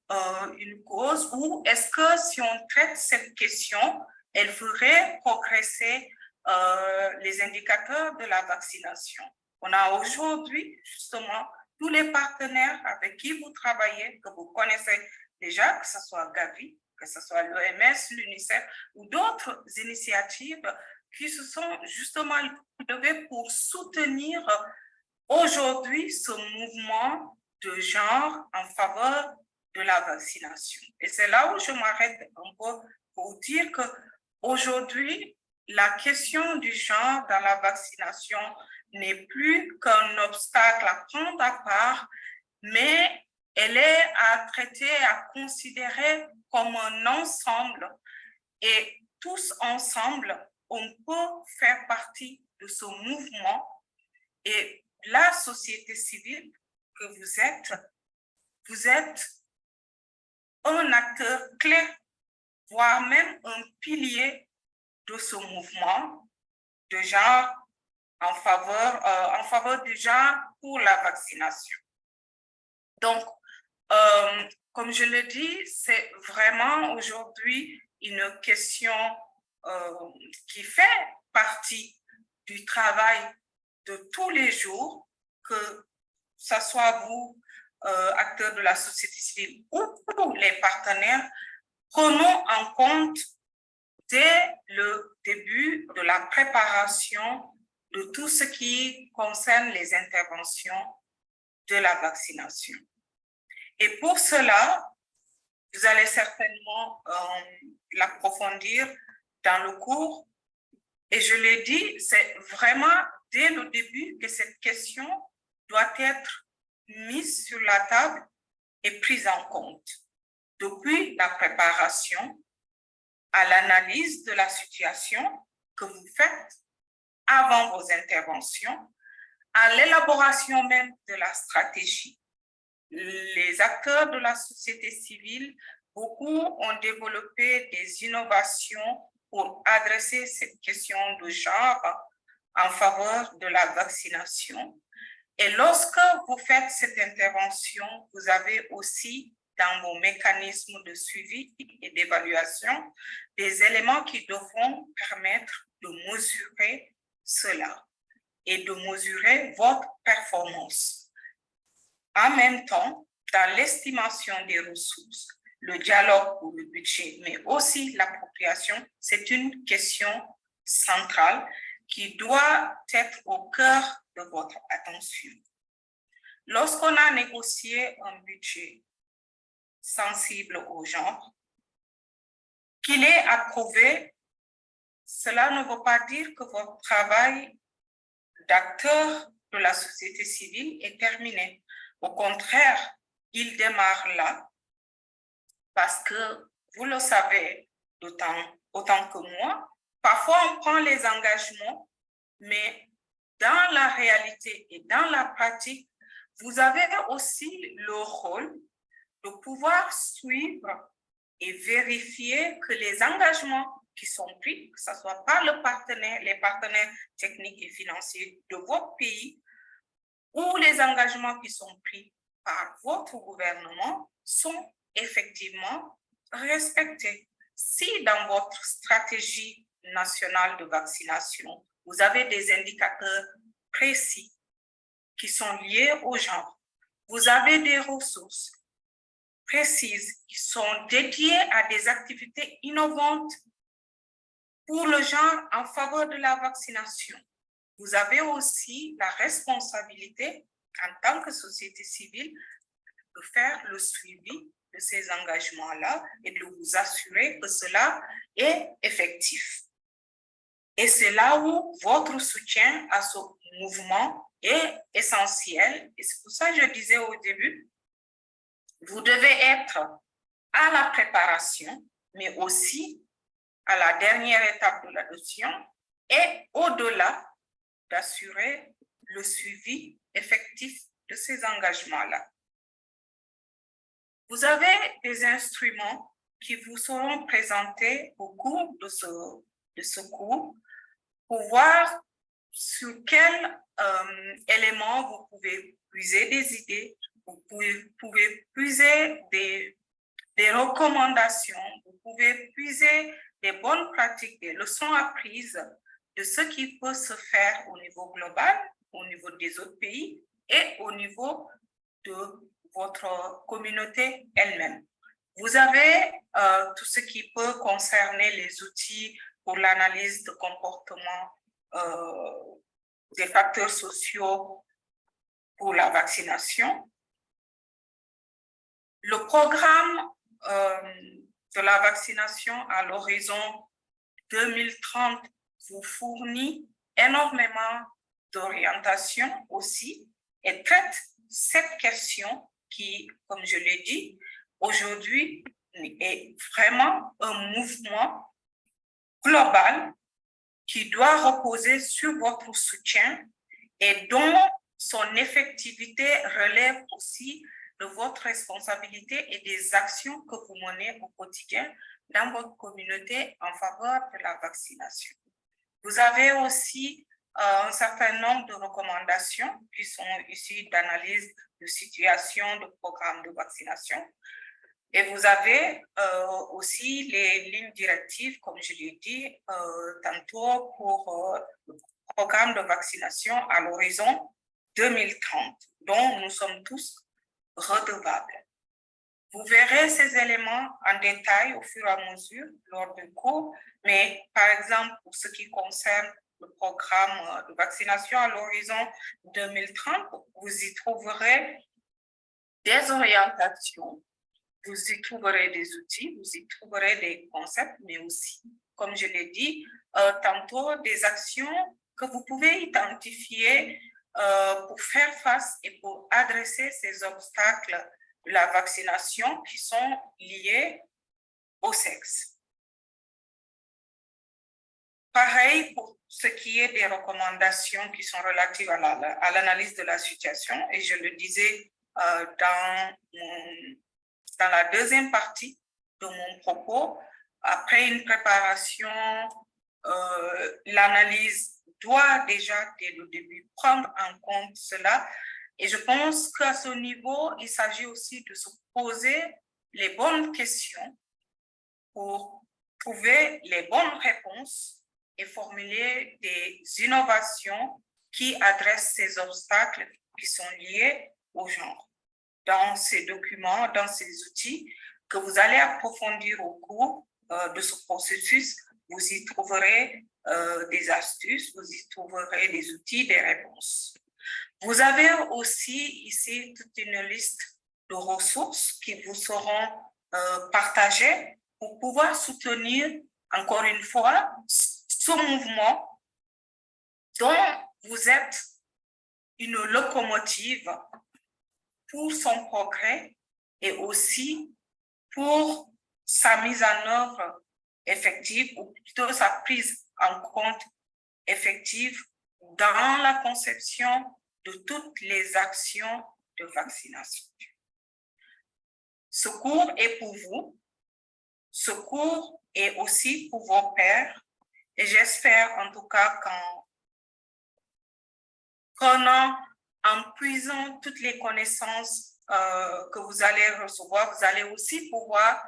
une cause ou est-ce que si on traite cette question, elle ferait progresser les indicateurs de la vaccination? On a aujourd'hui justement tous les partenaires avec qui vous travaillez, que vous connaissez déjà, que ce soit Gavi, que ce soit l'OMS, l'UNICEF ou d'autres initiatives qui se sont justement levées pour soutenir aujourd'hui ce mouvement de genre en faveur de la vaccination. Et c'est là où je m'arrête un peu pour dire qu'aujourd'hui, la question du genre dans la vaccination n'est plus qu'un obstacle à prendre à part, mais elle est à traiter, à considérer comme un ensemble. Et tous ensemble, on peut faire partie de ce mouvement. Et la société civile que vous êtes un acteur clé, voire même un pilier de ce mouvement de genre en faveur du genre pour la vaccination. Donc, comme je l'ai dit, c'est vraiment aujourd'hui une question qui fait partie du travail de tous les jours, que ce soit vous, acteurs de la société civile ou les partenaires, prenons en compte dès le début de la préparation de tout ce qui concerne les interventions de la vaccination. Et pour cela, vous allez certainement l'approfondir dans le cours. Et je l'ai dit, c'est vraiment dès le début que cette question doit être mise sur la table et prise en compte. Depuis la préparation à l'analyse de la situation que vous faites avant vos interventions, à l'élaboration même de la stratégie. Les acteurs de la société civile beaucoup ont développé des innovations pour adresser cette question de genre en faveur de la vaccination. Et lorsque vous faites cette intervention, vous avez aussi dans vos mécanismes de suivi et d'évaluation des éléments qui devront permettre de mesurer cela et de mesurer votre performance. En même temps, dans l'estimation des ressources, le dialogue pour le budget, mais aussi l'appropriation, c'est une question centrale qui doit être au cœur de votre attention. Lorsqu'on a négocié un budget sensible au genre, qu'il est approuvé, cela ne veut pas dire que votre travail d'acteur de la société civile est terminé. Au contraire, il démarre là parce que, vous le savez autant que moi, parfois on prend les engagements, mais dans la réalité et dans la pratique, vous avez aussi le rôle de pouvoir suivre et vérifier que les engagements qui sont pris, que ce soit par les partenaires techniques et financiers de votre pays, ou les engagements qui sont pris par votre gouvernement sont effectivement respectés. Si dans votre stratégie nationale de vaccination, vous avez des indicateurs précis qui sont liés au genre, vous avez des ressources précises qui sont dédiées à des activités innovantes pour le genre en faveur de la vaccination. Vous avez aussi la responsabilité, en tant que société civile, de faire le suivi de ces engagements-là et de vous assurer que cela est effectif. Et c'est là où votre soutien à ce mouvement est essentiel. Et c'est pour ça que je disais au début, vous devez être à la préparation, mais aussi à la dernière étape de l'adoption et au-delà d'assurer le suivi effectif de ces engagements-là. Vous avez des instruments qui vous seront présentés au cours de ce cours pour voir sur quels éléments vous pouvez puiser des idées, vous pouvez puiser des recommandations, vous pouvez puiser des bonnes pratiques, des leçons apprises de ce qui peut se faire au niveau global, au niveau des autres pays et au niveau de votre communauté elle-même. Vous avez tout ce qui peut concerner les outils pour l'analyse de comportement des facteurs sociaux pour la vaccination. Le programme de la vaccination à l'horizon 2030 vous fournit énormément d'orientation aussi et traite cette question qui, comme je l'ai dit, aujourd'hui est vraiment un mouvement global qui doit reposer sur votre soutien et dont son effectivité relève aussi de votre responsabilité et des actions que vous menez au quotidien dans votre communauté en faveur de la vaccination. Vous avez aussi un certain nombre de recommandations qui sont issues d'analyses de situation de programmes de vaccination. Et vous avez aussi les lignes directives, comme je l'ai dit tantôt, pour le programme de vaccination à l'horizon 2030, dont nous sommes tous redevables. Vous verrez ces éléments en détail au fur et à mesure lors du cours, mais par exemple, pour ce qui concerne le programme de vaccination à l'horizon 2030, vous y trouverez des orientations, vous y trouverez des outils, vous y trouverez des concepts, mais aussi, comme je l'ai dit, tantôt des actions que vous pouvez identifier pour faire face et pour adresser ces obstacles de la vaccination qui sont liés au sexe. Pareil pour ce qui est des recommandations qui sont relatives à l'analyse de la situation, et je le disais dans la deuxième partie de mon propos. Après une préparation, l'analyse doit déjà, dès le début, prendre en compte cela. Et je pense qu'à ce niveau, il s'agit aussi de se poser les bonnes questions pour trouver les bonnes réponses et formuler des innovations qui adressent ces obstacles qui sont liés au genre. Dans ces documents, dans ces outils que vous allez approfondir au cours de ce processus, vous y trouverez des astuces, vous y trouverez des outils, des réponses. Vous avez aussi ici toute une liste de ressources qui vous seront partagées pour pouvoir soutenir, encore une fois, ce mouvement dont vous êtes une locomotive pour son progrès et aussi pour sa mise en œuvre effective, ou plutôt sa prise en compte effective dans la conception de toutes les actions de vaccination. Ce cours est pour vous, ce cours est aussi pour vos pairs, et j'espère en tout cas en puisant toutes les connaissances que vous allez recevoir, vous allez aussi pouvoir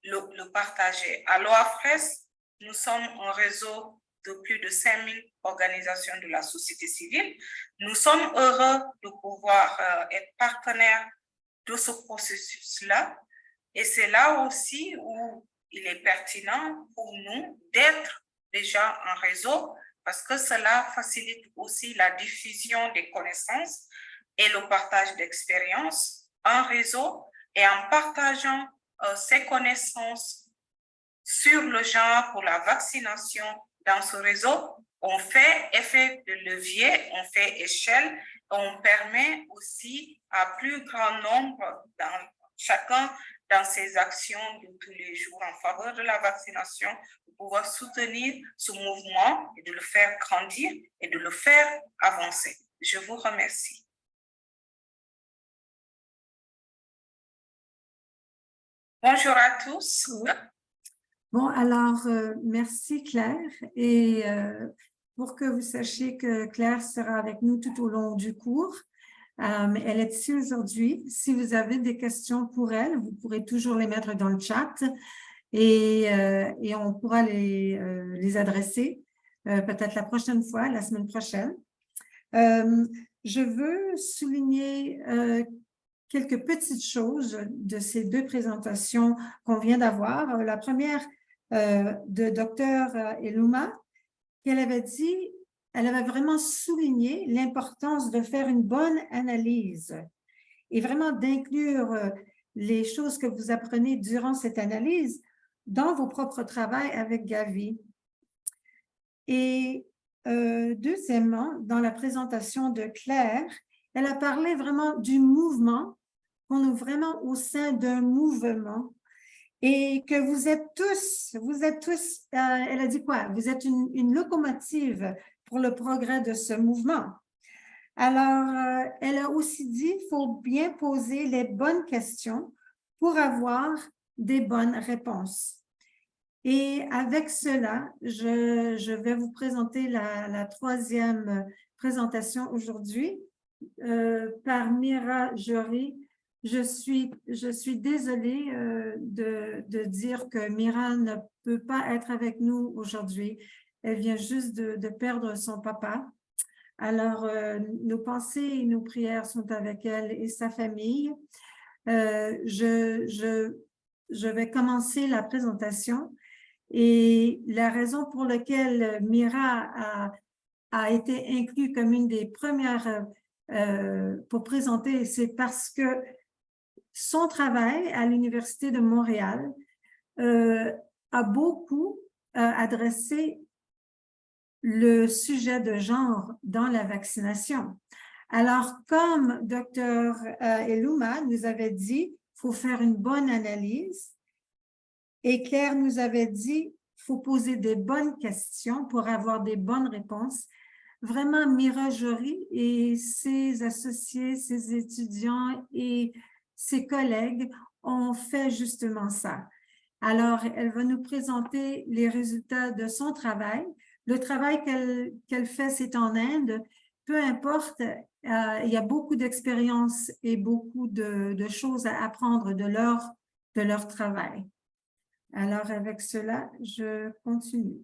le partager. À l'OAFRES, nous sommes un réseau de plus de 5000 organisations de la société civile. Nous sommes heureux de pouvoir être partenaires de ce processus-là. Et c'est là aussi où il est pertinent pour nous d'être déjà en réseau, parce que cela facilite aussi la diffusion des connaissances et le partage d'expériences en réseau. Et en partageant ces connaissances sur le genre pour la vaccination dans ce réseau, on fait effet de levier, on fait échelle, on permet aussi à plus grand nombre, chacun dans ses actions de tous les jours en faveur de la vaccination, de pouvoir soutenir ce mouvement et de le faire grandir et de le faire avancer. Je vous remercie. Bonjour à tous.
Bon, alors, merci Claire. Et pour que vous sachiez que Claire sera avec nous tout au long du cours, elle est ici aujourd'hui. Si vous avez des questions pour elle, vous pourrez toujours les mettre dans le chat et on pourra les adresser peut-être la prochaine fois, la semaine prochaine. Je veux souligner quelques petites choses de ces deux présentations qu'on vient d'avoir. La première de Dr. Eluma, qu'elle avait dit, elle avait vraiment souligné l'importance de faire une bonne analyse et vraiment d'inclure les choses que vous apprenez durant cette analyse dans vos propres travaux avec Gavi. Et deuxièmement, dans la présentation de Claire, elle a parlé vraiment du mouvement, qu'on est vraiment au sein d'un mouvement et que vous êtes tous, elle a dit quoi? Vous êtes une locomotive pour le progrès de ce mouvement. Alors, elle a aussi dit qu'il faut bien poser les bonnes questions pour avoir des bonnes réponses. Et avec cela, je vais vous présenter la troisième présentation aujourd'hui par Mira Jory. Je suis désolée de dire que Mira ne peut pas être avec nous aujourd'hui. Elle vient juste de perdre son papa. Alors, nos pensées et nos prières sont avec elle et sa famille. Je vais commencer la présentation. Et la raison pour laquelle Mira a été inclue comme une des premières pour présenter, c'est parce que son travail à l'Université de Montréal a beaucoup adressé le sujet de genre dans la vaccination. Alors, comme Dr. Eluma nous avait dit, il faut faire une bonne analyse. Et Claire nous avait dit, il faut poser des bonnes questions pour avoir des bonnes réponses. Vraiment, Mira Jory et ses associés, ses étudiants et ses collègues ont fait justement ça. Alors, elle va nous présenter les résultats de son travail. Le travail qu'elle fait, c'est en Inde. Peu importe, il y a beaucoup d'expériences et beaucoup de choses à apprendre de leur travail. Alors, avec cela, je continue.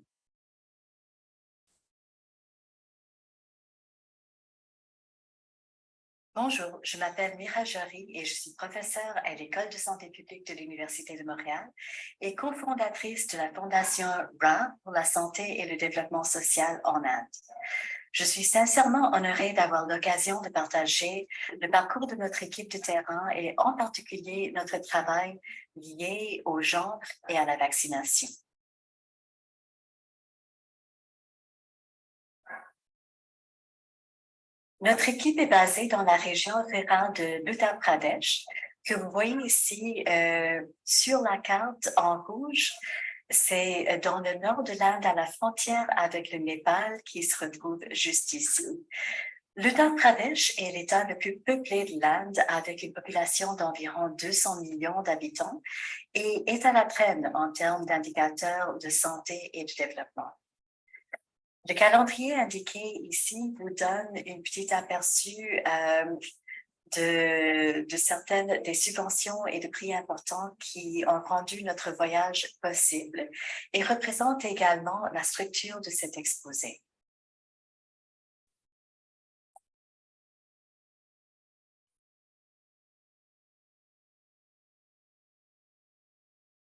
Bonjour, je m'appelle Mira Jory et je suis professeure à l'École de santé publique de l'Université de Montréal et cofondatrice de la Fondation RA pour la santé et le développement social en Inde. Je suis sincèrement honorée d'avoir l'occasion de partager le parcours de notre équipe de terrain et en particulier notre travail lié au genre et à la vaccination. Notre équipe est basée dans la région rurale de l'Uttar Pradesh, que vous voyez ici sur la carte en rouge. C'est dans le nord de l'Inde, à la frontière avec le Népal, qui se retrouve juste ici. L'Uttar Pradesh est l'État le plus peuplé de l'Inde, avec une population d'environ 200 millions d'habitants et est à la traîne en termes d'indicateurs de santé et de développement. Le calendrier indiqué ici vous donne une petite aperçu de certaines des subventions et de prix importants qui ont rendu notre voyage possible et représentent également la structure de cet exposé.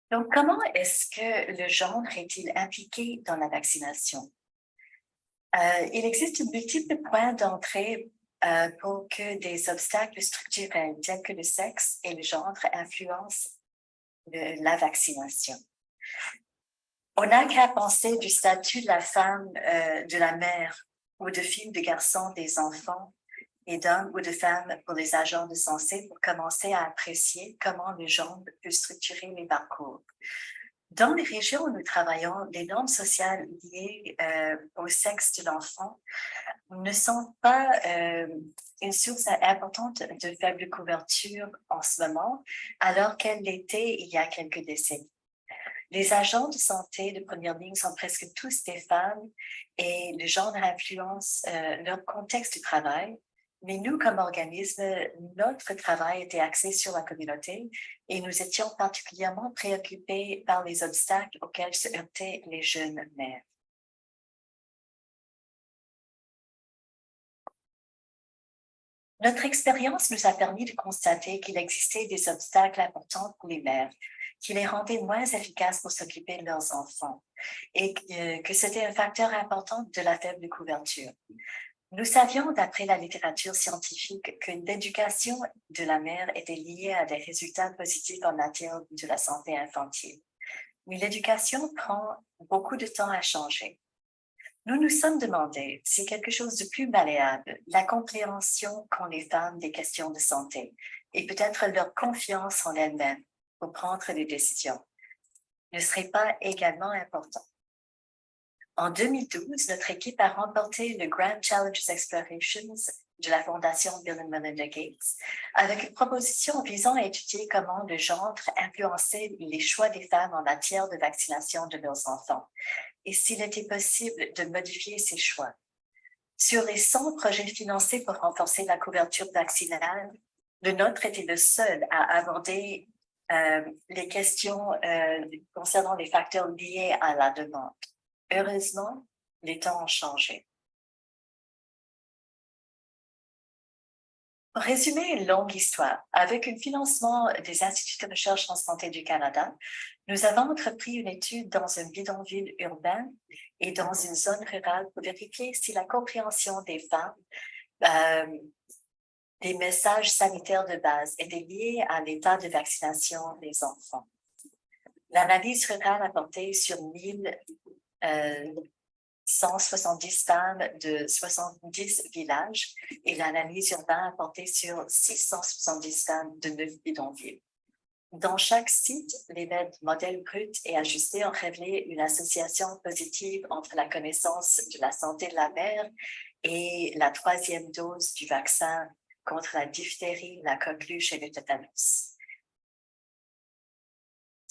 Donc, comment est-ce que le genre est-il impliqué dans la vaccination? Il existe de multiples points d'entrée pour que des obstacles structurels tels que le sexe et le genre influencent la vaccination. On n'a qu'à penser du statut de la femme, de la mère ou de fille, de garçon, des enfants et d'hommes ou de femmes pour les agents de santé pour commencer à apprécier comment le genre peut structurer les parcours. Dans les régions où nous travaillons, les normes sociales liées au sexe de l'enfant ne sont pas une source importante de faible couverture en ce moment, alors qu'elles l'étaient il y a quelques décennies. Les agents de santé de première ligne sont presque tous des femmes et le genre influence leur contexte de travail. Mais nous, comme organisme, notre travail était axé sur la communauté et nous étions particulièrement préoccupés par les obstacles auxquels se heurtaient les jeunes mères. Notre expérience nous a permis de constater qu'il existait des obstacles importants pour les mères, qui les rendaient moins efficaces pour s'occuper de leurs enfants et que c'était un facteur important de la faible couverture. Nous savions, d'après la littérature scientifique, que l'éducation de la mère était liée à des résultats positifs en matière de la santé infantile. Mais l'éducation prend beaucoup de temps à changer. Nous nous sommes demandé si quelque chose de plus malléable, la compréhension qu'ont les femmes des questions de santé et peut-être leur confiance en elles-mêmes pour prendre des décisions, ne serait pas également important. En 2012, notre équipe a remporté le Grand Challenges Explorations de la Fondation Bill & Melinda Gates avec une proposition visant à étudier comment le genre influençait les choix des femmes en matière de vaccination de leurs enfants et s'il était possible de modifier ces choix. Sur les 100 projets financés pour renforcer la couverture vaccinale, le nôtre était le seul à aborder les questions concernant les facteurs liés à la demande. Heureusement, les temps ont changé. Pour résumer une longue histoire, avec un financement des Instituts de recherche en santé du Canada, nous avons entrepris une étude dans un bidonville urbain et dans une zone rurale pour vérifier si la compréhension des femmes des messages sanitaires de base était liée à l'état de vaccination des enfants. L'analyse rurale a porté sur 170 femmes de 70 villages et l'analyse urbaine a porté sur 670 femmes de 9 bidonvilles. Dans chaque site, les modèles bruts et ajustés ont révélé une association positive entre la connaissance de la santé de la mère et la 3e dose du vaccin contre la diphtérie, la coqueluche et le tétanos.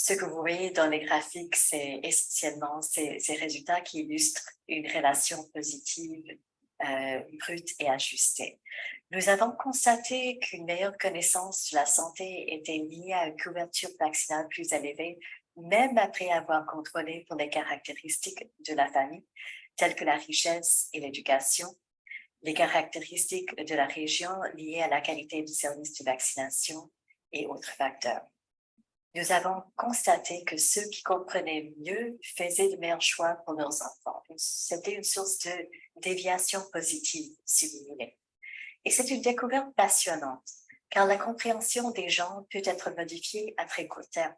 Ce que vous voyez dans les graphiques, c'est essentiellement ces résultats qui illustrent une relation positive, brute et ajustée. Nous avons constaté qu'une meilleure connaissance de la santé était liée à une couverture vaccinale plus élevée, même après avoir contrôlé pour les caractéristiques de la famille, telles que la richesse et l'éducation, les caractéristiques de la région liées à la qualité du service de vaccination et autres facteurs. Nous avons constaté que ceux qui comprenaient mieux faisaient de meilleurs choix pour leurs enfants. C'était une source de déviation positive, si vous voulez. Et c'est une découverte passionnante, car la compréhension des gens peut être modifiée à très court terme.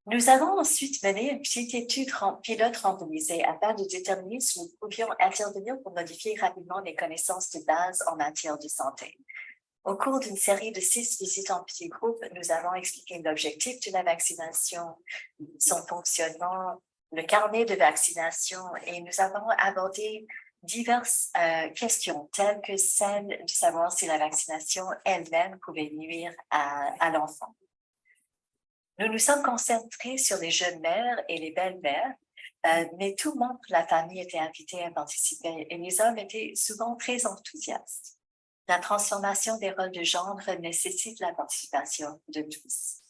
Nous avons ensuite mené une petite étude pilote randomisée afin de déterminer si nous pouvions intervenir pour modifier rapidement les connaissances de base en matière de santé. Au cours d'une série de 6 visites en petits groupes, nous avons expliqué l'objectif de la vaccination, son fonctionnement, le carnet de vaccination et nous avons abordé diverses questions telles que celle de savoir si la vaccination elle-même pouvait nuire à l'enfant. Nous nous sommes concentrés sur les jeunes mères et les belles-mères, mais tout membre de la famille était invité à participer et les hommes étaient souvent très enthousiastes. La transformation des rôles de genre nécessite la participation de tous.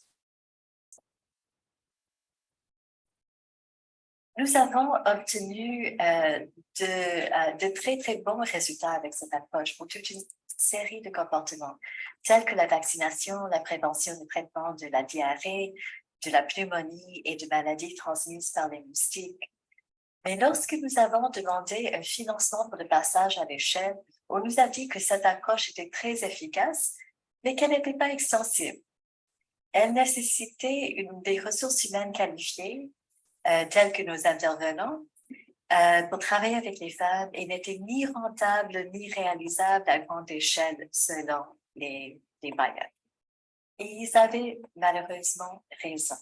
Nous avons obtenu de très, très bons résultats avec cette approche pour toute une série de comportements, tels que la vaccination, la prévention du traitement de la diarrhée, de la pneumonie et de maladies transmises par les moustiques. Mais lorsque nous avons demandé un financement pour le passage à l'échelle, on nous a dit que cette approche était très efficace, mais qu'elle n'était pas extensible. Elle nécessitait des ressources humaines qualifiées, telles que nos intervenants, pour travailler avec les femmes et n'était ni rentable ni réalisable à grande échelle selon les bailleurs. Et ils avaient malheureusement raison.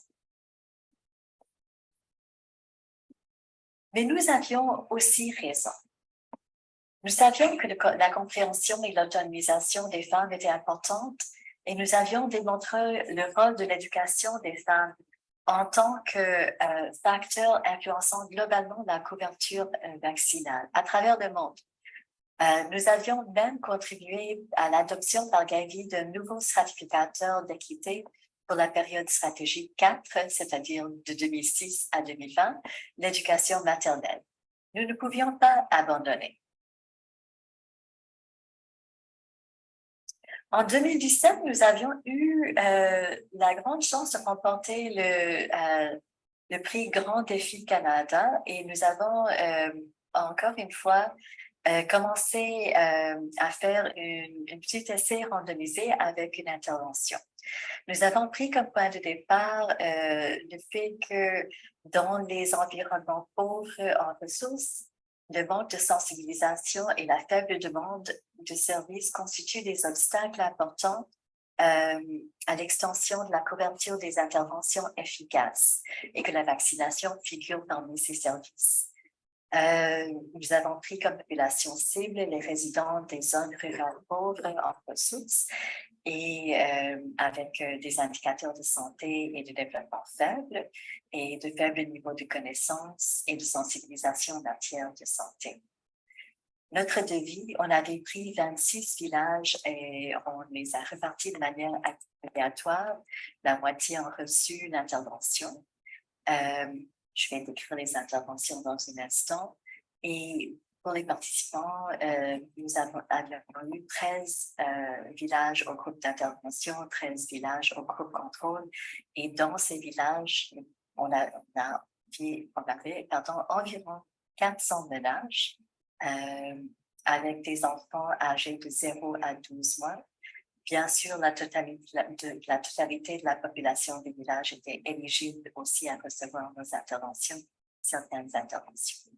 Mais nous avions aussi raison. Nous savions que la compréhension et l'autonomisation des femmes étaient importantes et nous avions démontré le rôle de l'éducation des femmes en tant que facteur influençant globalement la couverture vaccinale à travers le monde. Nous avions même contribué à l'adoption par Gavi de nouveaux stratificateurs d'équité pour la période stratégique 4, c'est-à-dire de 2006 à 2020, l'éducation maternelle. Nous ne pouvions pas abandonner. En 2017, nous avions eu la grande chance de remporter le prix Grand Défi Canada et nous avons encore une fois commencé à faire une petite essai randomisé avec une intervention. Nous avons pris comme point de départ le fait que dans les environnements pauvres en ressources, le manque de sensibilisation et la faible demande de services constituent des obstacles importants à l'extension de la couverture des interventions efficaces et que la vaccination figure parmi ces services. Nous avons pris comme population cible les résidents des zones rurales pauvres en ressources et avec des indicateurs de santé et de développement faibles et de faibles niveaux de connaissances et de sensibilisation en matière de santé. Notre devis, on avait pris 26 villages et on les a repartis de manière aléatoire. La moitié ont reçu l'intervention. Je vais décrire les interventions dans un instant. Et pour les participants, nous avons eu 13 villages au groupe d'intervention, 13 villages au groupe contrôle. Et dans ces villages, on avait environ 400 ménages avec des enfants âgés de 0 à 12 mois. Bien sûr, la totalité de la population des villages était éligible aussi à recevoir nos interventions, certaines interventions.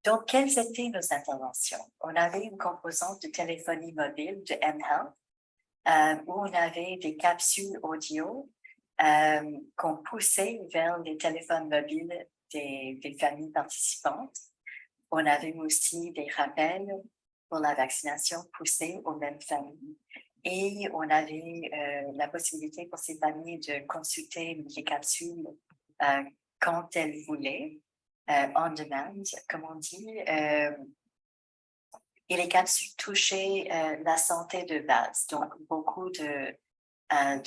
Donc, quelles étaient nos interventions? On avait une composante de téléphonie mobile, de mHealth, où on avait des capsules audio qu'on poussait vers les téléphones mobiles des familles participantes. On avait aussi des rappels pour la vaccination poussés aux mêmes familles. et on avait la possibilité pour ces familles de consulter les capsules quand elles voulaient, on demand, comme on dit. Et les capsules touchaient la santé de base, donc beaucoup de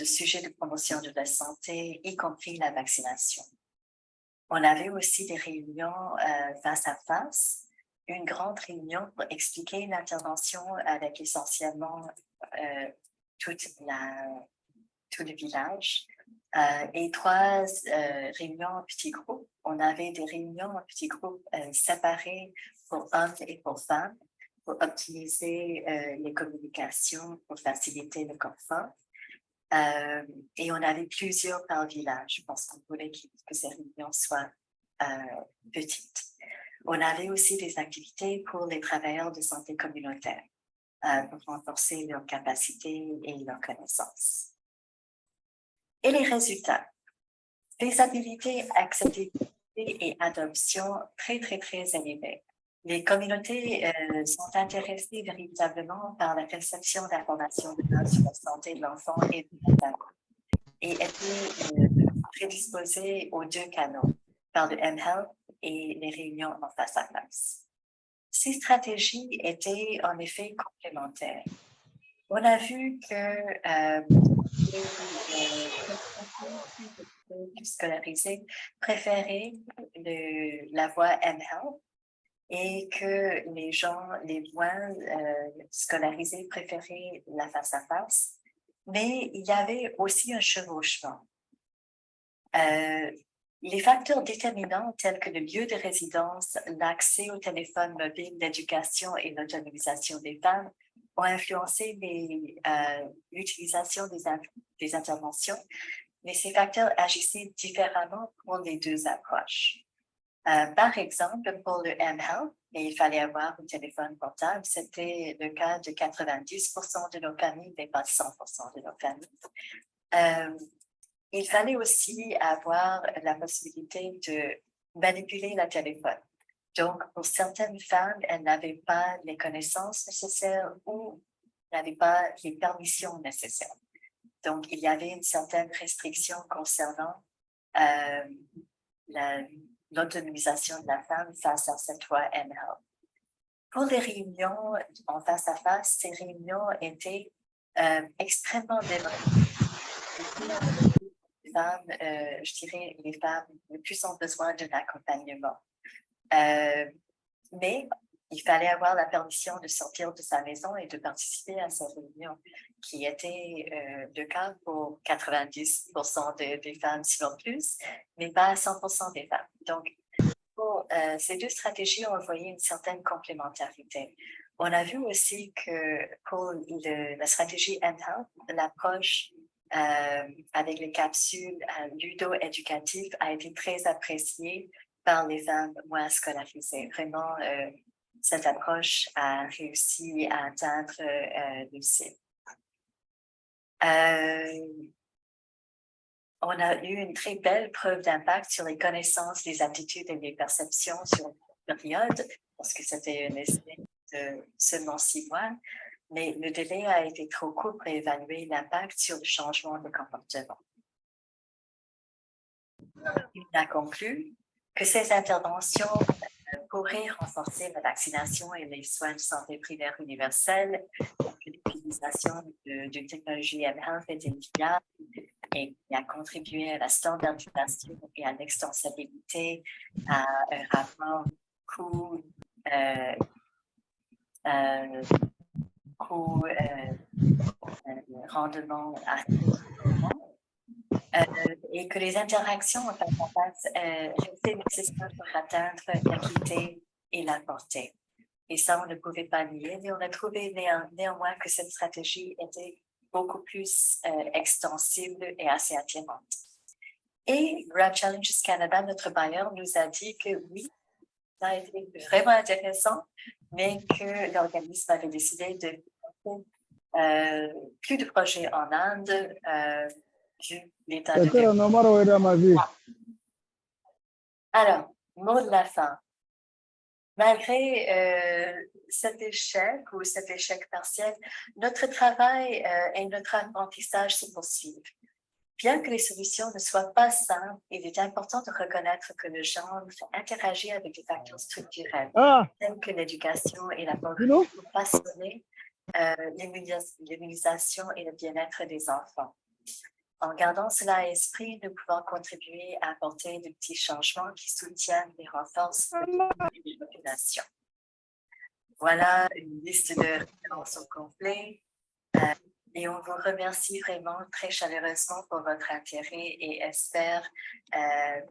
sujets de promotion de la santé, y compris la vaccination. On avait aussi des réunions face à face, une grande réunion pour expliquer l'intervention avec essentiellement tout le village et 3 réunions en petits groupes. On avait des réunions en petits groupes séparés pour hommes et pour femmes pour optimiser les communications, pour faciliter le confort. Et on avait plusieurs par village parce qu'on voulait que ces réunions soient petites. On avait aussi des activités pour les travailleurs de santé communautaire pour renforcer leurs capacités et leurs connaissances. Et les résultats. Faisabilité, acceptabilité et adoption très, très, très élevés. Les communautés sont intéressées véritablement par la réception d'informations sur la santé de l'enfant et de la famille et étaient prédisposées aux 2 canaux, par le mHealth et les réunions en face à face. Ces stratégies étaient en effet complémentaires. On a vu que les scolarisés préféraient la voie mHealth et que les gens les moins scolarisés préféraient la face-à-face, mais il y avait aussi un chevauchement. Les facteurs déterminants tels que le lieu de résidence, l'accès au téléphone mobile, l'éducation et l'autonomisation des femmes ont influencé l'utilisation des interventions, mais ces facteurs agissaient différemment pour les 2 approches. Par exemple, pour le mHealth, et il fallait avoir un téléphone portable, c'était le cas de 90% de nos familles, mais pas 100% de nos familles. Il fallait aussi avoir la possibilité de manipuler le téléphone. Donc, pour certaines femmes, elles n'avaient pas les connaissances nécessaires ou n'avaient pas les permissions nécessaires. Donc, il y avait une certaine restriction concernant l'autonomisation de la femme face à cette voie mHealth. Pour les réunions en face à face, ces réunions étaient extrêmement démocratiques. Les femmes, je dirais, les femmes le plus ont besoin d'un accompagnement. Mais il fallait avoir la permission de sortir de sa maison et de participer à ces réunions, qui était le cas pour 90% des femmes, sinon plus, mais pas à 100% des femmes. Donc, pour ces 2 stratégies, on voyait une certaine complémentarité. On a vu aussi que pour la stratégie mHealth, l'approche avec les capsules ludo-éducatives a été très appréciée par les femmes moins scolarisées. Vraiment, cette approche a réussi à atteindre le cible. On a eu une très belle preuve d'impact sur les connaissances, les attitudes et les perceptions sur une période, parce que c'était un essai de seulement 6 mois, mais le délai a été trop court pour évaluer l'impact sur le changement de comportement. Il a conclu que ces interventions pourraient renforcer la vaccination et les soins de santé primaire universels, l'utilisation d'une technologie mHealth était viable et qui a contribué à la standardisation et à l'extensibilité à un rapport rendement et que les interactions en face restaient nécessaires pour atteindre l'équité et la portée. Et ça, on ne pouvait pas nier, mais on a trouvé néanmoins que cette stratégie était beaucoup plus extensible et assez attirante. Et Grand Challenges Canada, notre bailleur, nous a dit que oui, ça a été vraiment intéressant, mais que l'organisme avait décidé de plus de projets en Inde, vu l'état de développement. Alors, mot de la fin. Malgré cet échec ou cet échec partiel, notre travail et notre apprentissage se poursuivent. Bien que les solutions ne soient pas simples, il est important de reconnaître que le genre interagit avec des facteurs structurels, tels que l'éducation et la formation passionnée, l'immunisation et le bien-être des enfants. En gardant cela à l'esprit, nous pouvons contribuer à apporter de petits changements qui soutiennent et renforcent les populations. Voilà une liste de références au complet. Et on vous remercie vraiment très chaleureusement pour votre intérêt et espère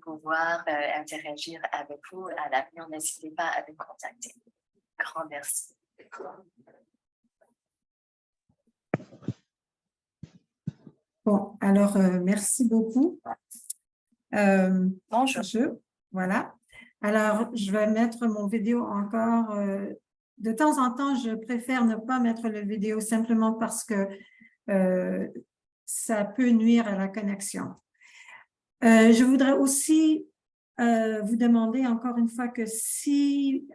pouvoir interagir avec vous à l'avenir. N'hésitez pas à nous contacter. Grand merci.
Bon, alors, merci beaucoup.
Bonjour.
Voilà. Alors, je vais mettre mon vidéo encore. De temps en temps, je préfère ne pas mettre le vidéo simplement parce que ça peut nuire à la connexion. Je voudrais aussi vous demander encore une fois que si,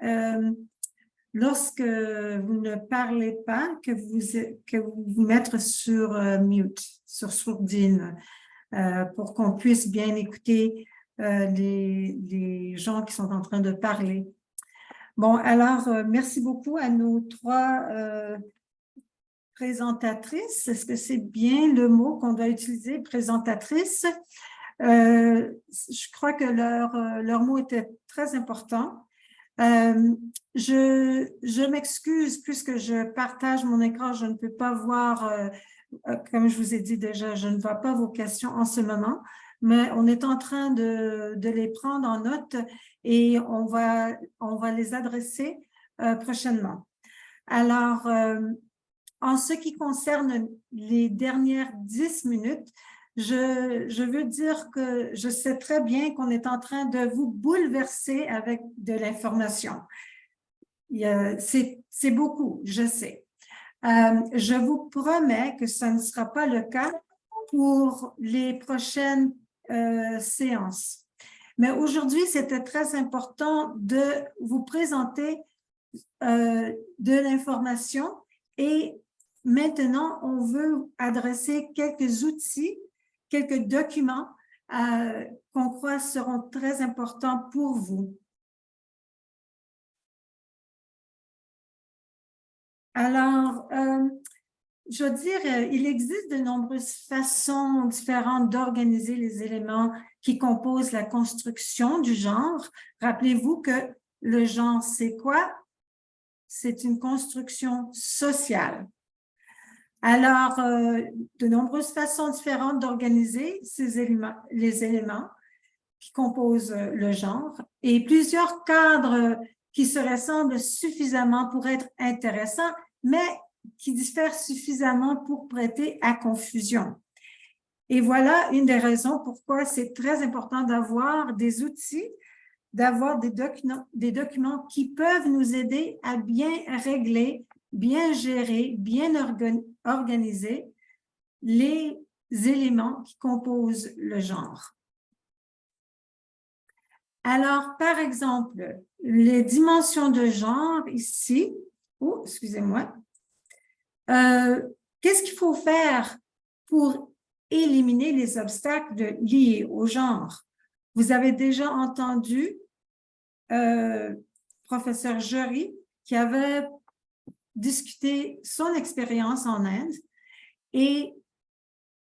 lorsque vous ne parlez pas, que vous vous mettez sur mute, sur sourdine, pour qu'on puisse bien écouter les gens qui sont en train de parler. Bon, alors, merci beaucoup à nos trois présentatrices. Est-ce que c'est bien le mot qu'on doit utiliser, présentatrice? Je crois que leur mot était très important. Je m'excuse puisque je partage mon écran, je ne peux pas voir, comme je vous ai dit déjà, je ne vois pas vos questions en ce moment, mais on est en train de les prendre en note et on va les adresser prochainement. Alors, en ce qui concerne les dernières 10 minutes, je veux dire que je sais très bien qu'on est en train de vous bouleverser avec de l'information. C'est beaucoup, je sais. Je vous promets que ça ne sera pas le cas pour les prochaines séances. Mais aujourd'hui, c'était très important de vous présenter de l'information et maintenant, on veut adresser quelques outils, quelques documents qu'on croit seront très importants pour vous. Alors, je veux dire, il existe de nombreuses façons différentes d'organiser les éléments qui composent la construction du genre. Rappelez-vous que le genre, c'est quoi? C'est une construction sociale. Alors, de nombreuses façons différentes d'organiser les éléments qui composent le genre et plusieurs cadres qui se ressemblent suffisamment pour être intéressants, mais qui diffèrent suffisamment pour prêter à confusion. Et voilà une des raisons pourquoi c'est très important d'avoir des outils, d'avoir des documents qui peuvent nous aider à bien régler, bien gérer, bien organiser les éléments qui composent le genre. Alors, par exemple, les dimensions de genre ici, excusez-moi, qu'est-ce qu'il faut faire pour éliminer les obstacles liés au genre? Vous avez déjà entendu professeur Jory qui avait discuté son expérience en Inde et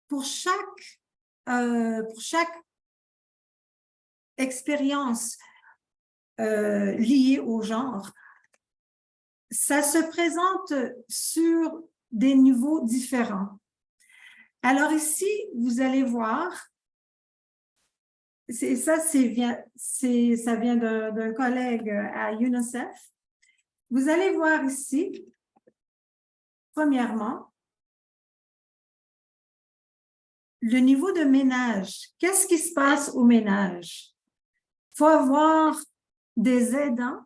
pour chaque expérience liée au genre, ça se présente sur des niveaux différents. Alors ici, vous allez voir, ça vient d'un collègue à UNICEF. Vous allez voir ici, premièrement, le niveau de ménage. Qu'est-ce qui se passe au ménage? Il faut avoir des aidants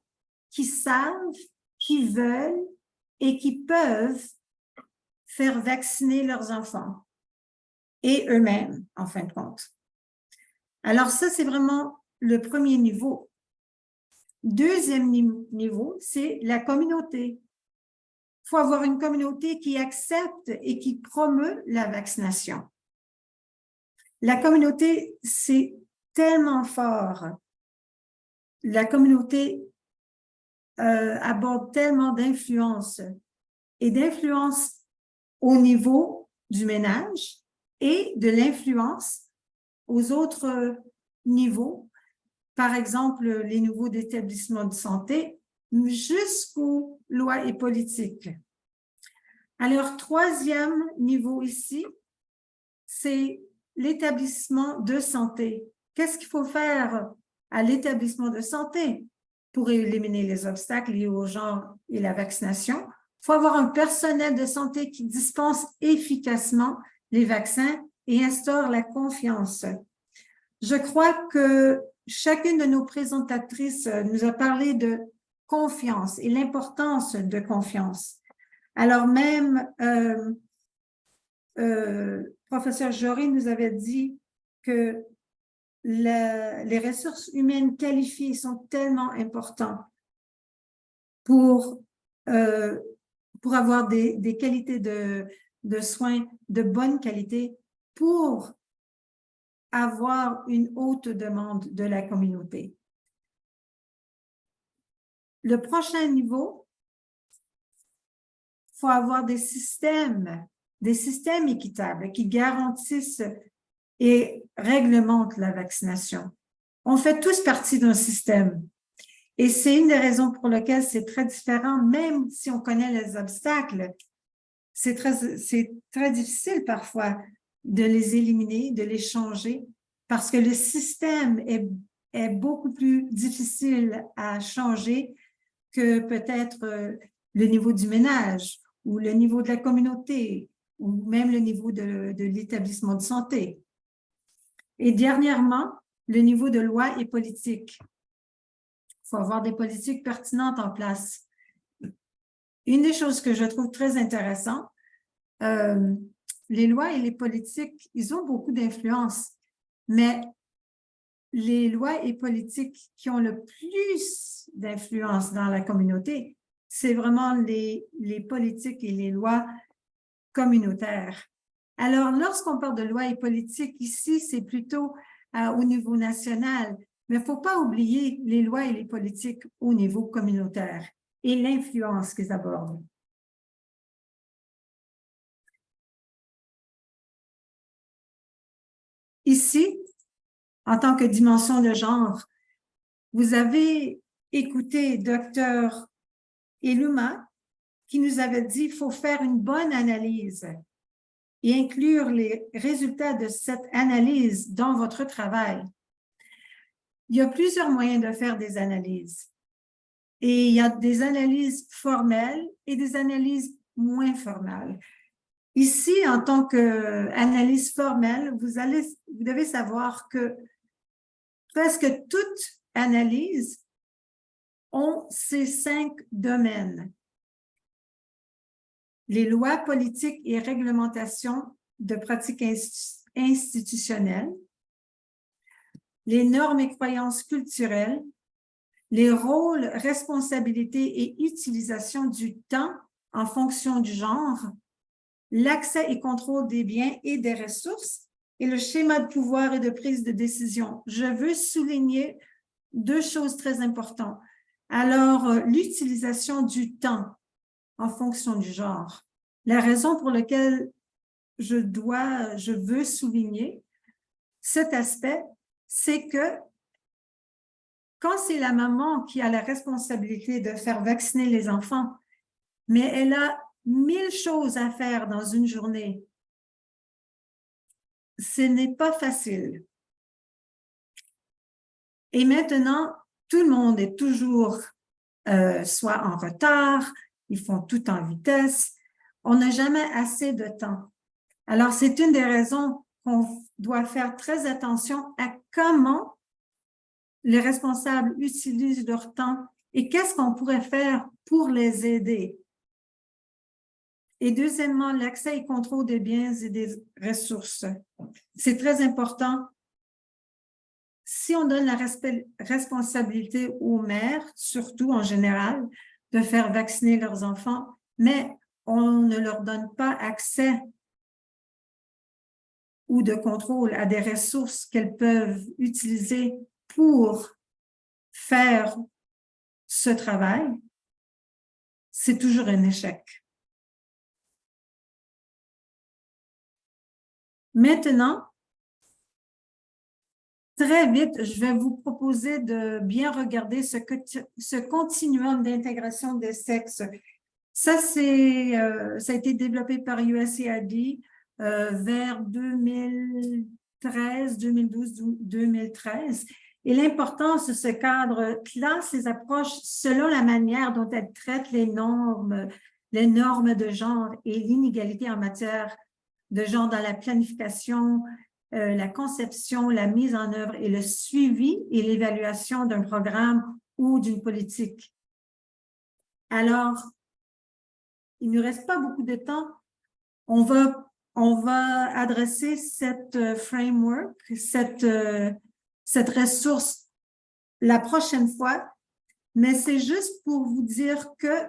qui savent, qui veulent et qui peuvent faire vacciner leurs enfants et eux-mêmes, en fin de compte. Alors ça, c'est vraiment le premier niveau. Deuxième niveau, c'est la communauté. Il faut avoir une communauté qui accepte et qui promeut la vaccination. La communauté, c'est tellement fort. La communauté aborde tellement d'influence et d'influence au niveau du ménage et de l'influence aux autres niveaux, par exemple les niveaux d'établissement de santé, jusqu'aux lois et politiques. Alors, troisième niveau ici, c'est l'établissement de santé. Qu'est-ce qu'il faut faire à l'établissement de santé pour éliminer les obstacles liés au genre et la vaccination? Il faut avoir un personnel de santé qui dispense efficacement les vaccins et instaure la confiance. Je crois que chacune de nos présentatrices nous a parlé de confiance et l'importance de confiance. Alors même, professeur Jory nous avait dit que les ressources humaines qualifiées sont tellement importantes pour avoir des qualités de soins de bonne qualité, pour avoir une haute demande de la communauté. Le prochain niveau, il faut avoir des systèmes équitables qui garantissent et réglementent la vaccination. On fait tous partie d'un système. Et c'est une des raisons pour lesquelles c'est très différent, même si on connaît les obstacles, c'est très difficile parfois de les éliminer, de les changer, parce que le système est beaucoup plus difficile à changer que peut-être le niveau du ménage ou le niveau de la communauté ou même le niveau de l'établissement de santé. Et dernièrement, le niveau de loi et politique. Il faut avoir des politiques pertinentes en place. Une des choses que je trouve très intéressante, les lois et les politiques, ils ont beaucoup d'influence, mais les lois et politiques qui ont le plus d'influence dans la communauté, c'est vraiment les politiques et les lois communautaires. Alors, lorsqu'on parle de lois et politiques, ici, c'est plutôt au niveau national, mais il ne faut pas oublier les lois et les politiques au niveau communautaire et l'influence qu'ils abordent. Ici, en tant que dimension de genre, vous avez écouté Dr. Eluma qui nous avait dit qu'il faut faire une bonne analyse et inclure les résultats de cette analyse dans votre travail. Il y a plusieurs moyens de faire des analyses. Et il y a des analyses formelles et des analyses moins formelles. Ici, en tant qu'analyse formelle, vous devez savoir que presque toute analyse ont ces 5 domaines. Les lois politiques et réglementations de pratiques institutionnelles, les normes et croyances culturelles, les rôles, responsabilités et utilisation du temps en fonction du genre, l'accès et contrôle des biens et des ressources, et le schéma de pouvoir et de prise de décision. Je veux souligner 2 choses très importantes. Alors, l'utilisation du temps en fonction du genre. La raison pour laquelle je veux souligner cet aspect, c'est que quand c'est la maman qui a la responsabilité de faire vacciner les enfants, mais elle a 1000 choses à faire dans une journée, ce n'est pas facile. Et maintenant, tout le monde est toujours soit en retard, ils font tout en vitesse. On n'a jamais assez de temps. Alors, c'est une des raisons qu'on doit faire très attention à comment les responsables utilisent leur temps et qu'est-ce qu'on pourrait faire pour les aider. Et deuxièmement, l'accès et contrôle des biens et des ressources. C'est très important. si on donne la responsabilité aux mères, surtout en général, de faire vacciner leurs enfants, mais on ne leur donne pas accès ou de contrôle à des ressources qu'elles peuvent utiliser pour faire ce travail, c'est toujours un échec. Maintenant, très vite, je vais vous proposer de bien regarder ce continuum d'intégration des sexes. Ça, ça a été développé par USAID vers 2013, 2012, 2013. Et l'importance de ce cadre classe les approches selon la manière dont elles traitent les normes de genre et l'inégalité en matière de genre dans la planification, la conception, la mise en œuvre et le suivi et l'évaluation d'un programme ou d'une politique. Alors, il ne nous reste pas beaucoup de temps. On va adresser cette framework, cette ressource la prochaine fois, mais c'est juste pour vous dire que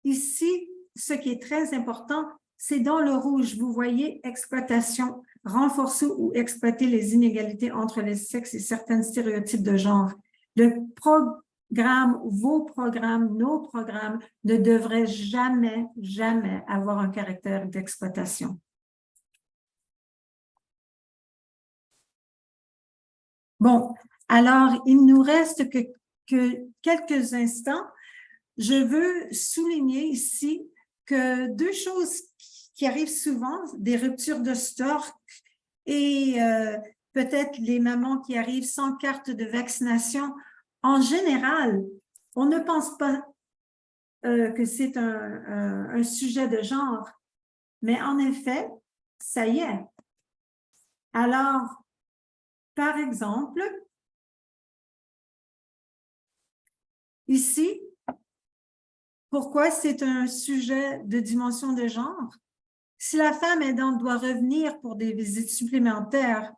ici, ce qui est très important, c'est dans le rouge, vous voyez exploitation, renforcer ou exploiter les inégalités entre les sexes et certains stéréotypes de genre. Le programme, vos programmes, nos programmes ne devraient jamais, jamais avoir un caractère d'exploitation. Bon, alors, il nous reste que quelques instants. Je veux souligner ici que deux choses qui arrivent souvent, des ruptures de stock et peut-être les mamans qui arrivent sans carte de vaccination. En général, on ne pense pas que c'est un sujet de genre, mais en effet, ça y est. Alors, par exemple, ici, pourquoi c'est un sujet de dimension de genre? Si la femme aidante doit revenir pour des visites supplémentaires,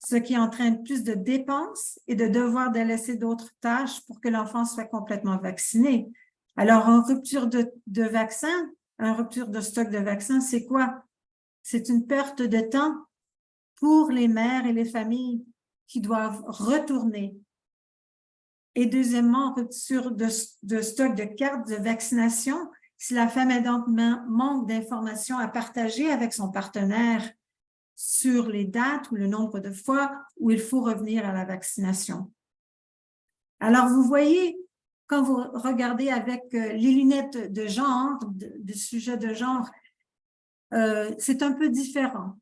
ce qui entraîne plus de dépenses et de devoir délaisser d'autres tâches pour que l'enfant soit complètement vacciné. Alors, une rupture de vaccin, une rupture de stock de vaccins, c'est quoi? C'est une perte de temps pour les mères et les familles qui doivent retourner. Et deuxièmement, rupture de stock de cartes de vaccination, si la femme aidante manque d'informations à partager avec son partenaire sur les dates ou le nombre de fois où il faut revenir à la vaccination. Alors, vous voyez, quand vous regardez avec les lunettes de genre, du sujet de genre, c'est un peu différent.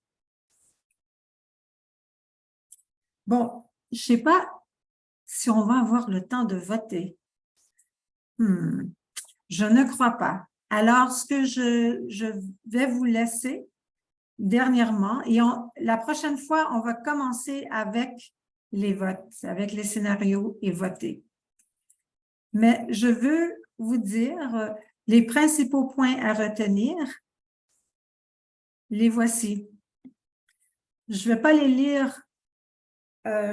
Bon, je ne sais pas si on va avoir le temps de voter. Je ne crois pas. Alors, ce que je vais vous laisser dernièrement, et la prochaine fois, on va commencer avec les votes, avec les scénarios et voter. Mais je veux vous dire les principaux points à retenir. Les voici. Je ne vais pas les lire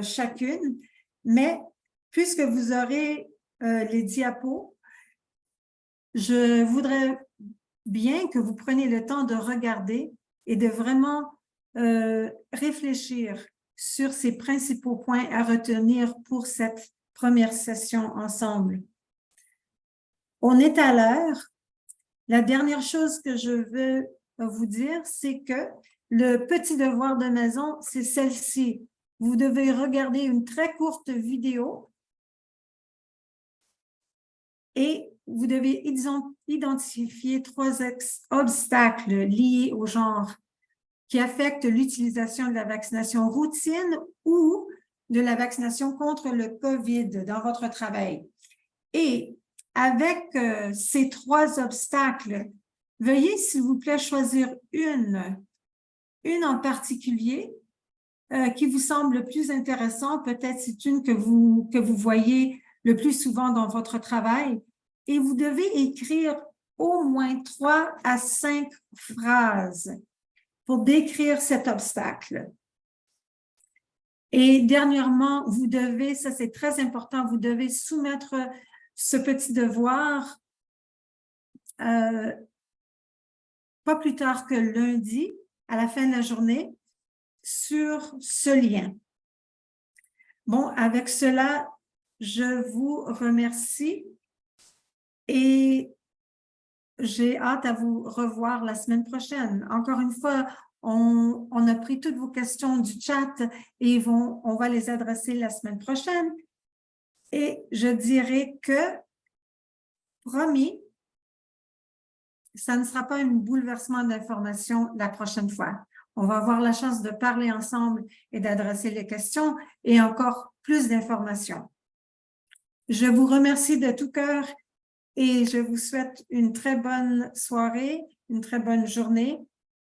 chacune, mais puisque vous aurez les diapos, je voudrais bien que vous preniez le temps de regarder et de vraiment réfléchir sur ces principaux points à retenir pour cette première session ensemble. On est à l'heure. La dernière chose que je veux vous dire, c'est que le petit devoir de maison, c'est celle-ci. Vous devez regarder une très courte vidéo et vous devez identifier 3 obstacles liés au genre qui affectent l'utilisation de la vaccination routine ou de la vaccination contre le COVID dans votre travail. Et avec ces 3 obstacles, veuillez, s'il vous plaît, choisir une en particulier qui vous semble le plus intéressant. Peut-être c'est une que vous voyez le plus souvent dans votre travail. Et vous devez écrire au moins 3 à 5 phrases pour décrire cet obstacle. Et dernièrement, vous devez, ça c'est très important, vous devez soumettre ce petit devoir pas plus tard que lundi, à la fin de la journée, sur ce lien. Bon, avec cela, je vous remercie et j'ai hâte à vous revoir la semaine prochaine. Encore une fois, on a pris toutes vos questions du chat et on va les adresser la semaine prochaine. Et je dirais que, promis, ça ne sera pas un bouleversement d'informations la prochaine fois. On va avoir la chance de parler ensemble et d'adresser les questions et encore plus d'informations. Je vous remercie de tout cœur et je vous souhaite une très bonne soirée, une très bonne journée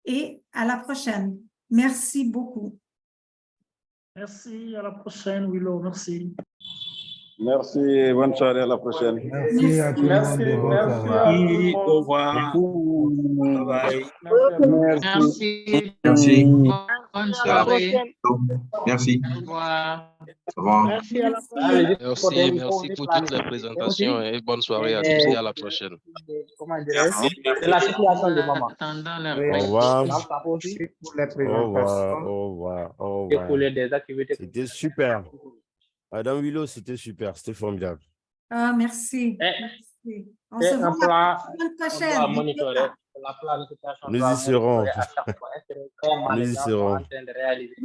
et à la prochaine. Merci beaucoup.
Merci, à la prochaine, Willow. Merci.
Merci, bonne soirée, à la prochaine.
Merci à tout le monde.
Merci, au revoir.
Bye bye.
Merci.
Merci.
Bonne soirée.
Merci.
Au revoir.
Au revoir.
Merci, à la prochaine.
Merci pour toutes les présentations et bonne soirée à tous et à la prochaine.
C'est la situation du moment.
Au revoir.
Pour les
Au revoir.
présentations,
Au revoir. Au revoir.
découler des activités.
C'était super. Madame Willow, c'était super. C'était formidable.
Ah, merci. Merci. On se
Un
voit
plan,
la semaine
on
prochaine.
doit monitorer. La planification
Nous
doit
y serons.
monitorer à chaque fois. Est-ce que les corps
Nous y
managers sont
serons.
en train de réaliser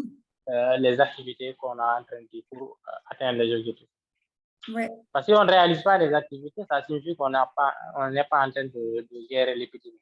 les activités qu'on a en train de faire pour atteindre les objectifs?
Oui.
Parce que si on ne réalise pas les activités, ça signifie qu'on n'est pas en train de gérer l'épidémie.